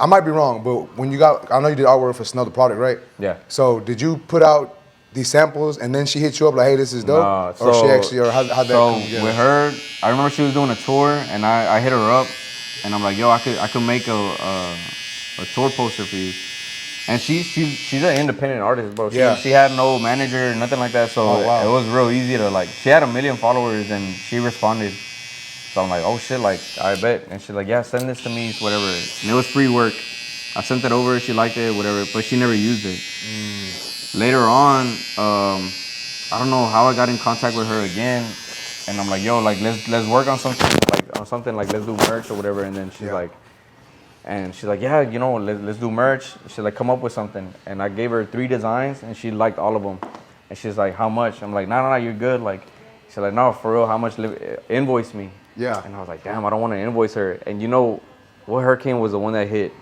I might be wrong, but when you I know you did artwork for Snow the Product, right? Yeah. So did you put out these samples and then she hit you up like, hey, this is dope? Nah, or she actually, or how'd that come together? With her, I remember she was doing a tour and I hit her up and I'm like, yo, I could make a tour poster for you. And she's an independent artist, bro. She had no manager, nothing like that. So it was real easy to like, she had 1 million followers and she responded. So I'm like, oh shit, like, I bet. And she's like, yeah, send this to me, whatever. And it was free work. I sent it over, she liked it, whatever, but she never used it. Later on, I don't know how I got in contact with her again. And I'm like, yo, like, let's work on something, like, let's do merch or whatever. And then she's like, yeah, you know, let's do merch. She's like, come up with something. And I gave her 3 designs and she liked all of them. And she's like, how much? I'm like, no, you're good. Like, she's like, no, for real, how much? Invoice me. Yeah. And I was like, damn, I don't want to invoice her. And you know, what hurricane was the one that hit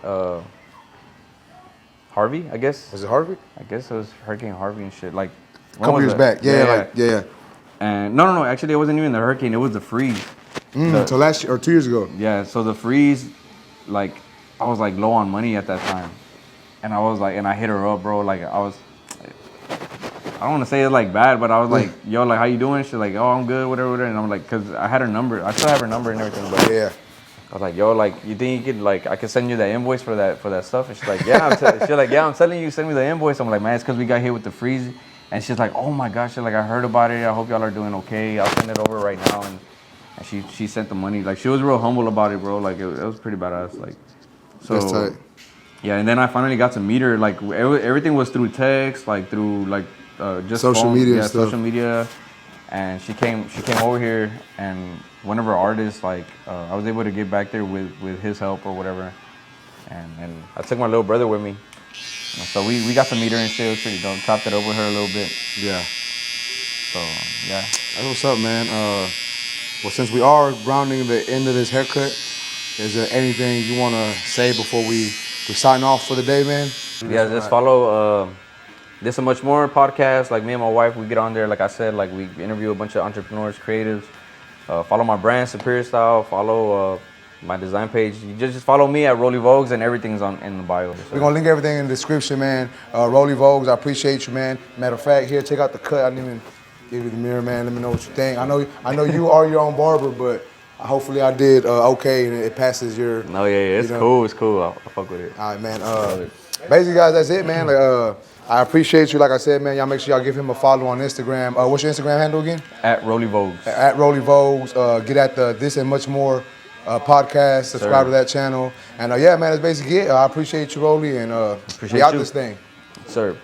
Harvey, I guess. Was it Harvey? I guess it was Hurricane Harvey and shit. Like A couple years back. Yeah. And no, actually it wasn't even the hurricane, it was the freeze. So last year or 2 years ago. Yeah, so the freeze, like I was like low on money at that time. And I was like, and I hit her up, bro. Like I don't want to say it like bad, but I was like, yo, like how you doing? She's like, oh, I'm good, whatever. And I'm like, cause I had her number. I still have her number and everything. But yeah. I was like, yo, like you think you could like I could send you that invoice for that stuff? And she's like, yeah. She's like, yeah, I'm telling you, send me the invoice. I'm like, man, it's cause we got hit with the freeze. And she's like, oh my gosh, she's like, I heard about it. I hope y'all are doing okay. I'll send it over right now. And she sent the money. Like she was real humble about it, bro. Like it was pretty badass. Like so. That's tight. Yeah, and then I finally got to meet her. Like everything was through text, like through like just social phone, media. Yeah, stuff. social media. And she came over here, and one of her artists, like I was able to get back there with his help or whatever. And I took my little brother with me. And so we got to meet her and shit. It was pretty dope. Chopped it up with her a little bit. Yeah. So yeah. That's what's up, man. Well, since we are rounding the end of this haircut, is there anything you want to say before we sign off for the day, man? Yeah, just follow This and Much More podcast. Like me and my wife, we get on there. Like I said, like we interview a bunch of entrepreneurs, creatives. Follow my brand, Superior Style. Follow my design page. You just follow me at Rollie Vogues, and everything's in the bio. So. We're gonna link everything in the description, man. Rollie Vogues, I appreciate you, man. Matter of fact, here, check out the cut. I didn't even give you the mirror, man. Let me know what you think. I know you are your own barber, but hopefully I did okay and it passes your. No, yeah, it's cool. It's cool. I'll fuck with it. All right, man. Basically, guys, that's it, man. I appreciate you. Like I said, man, y'all make sure y'all give him a follow on Instagram. What's your Instagram handle again? At Rollie Vogues. At Rollie Vogues. Get at the This and Much More podcast. Subscribe to that channel. And yeah, man, that's basically it. I appreciate you, Rollie, and appreciate be out you. this thing. Sir.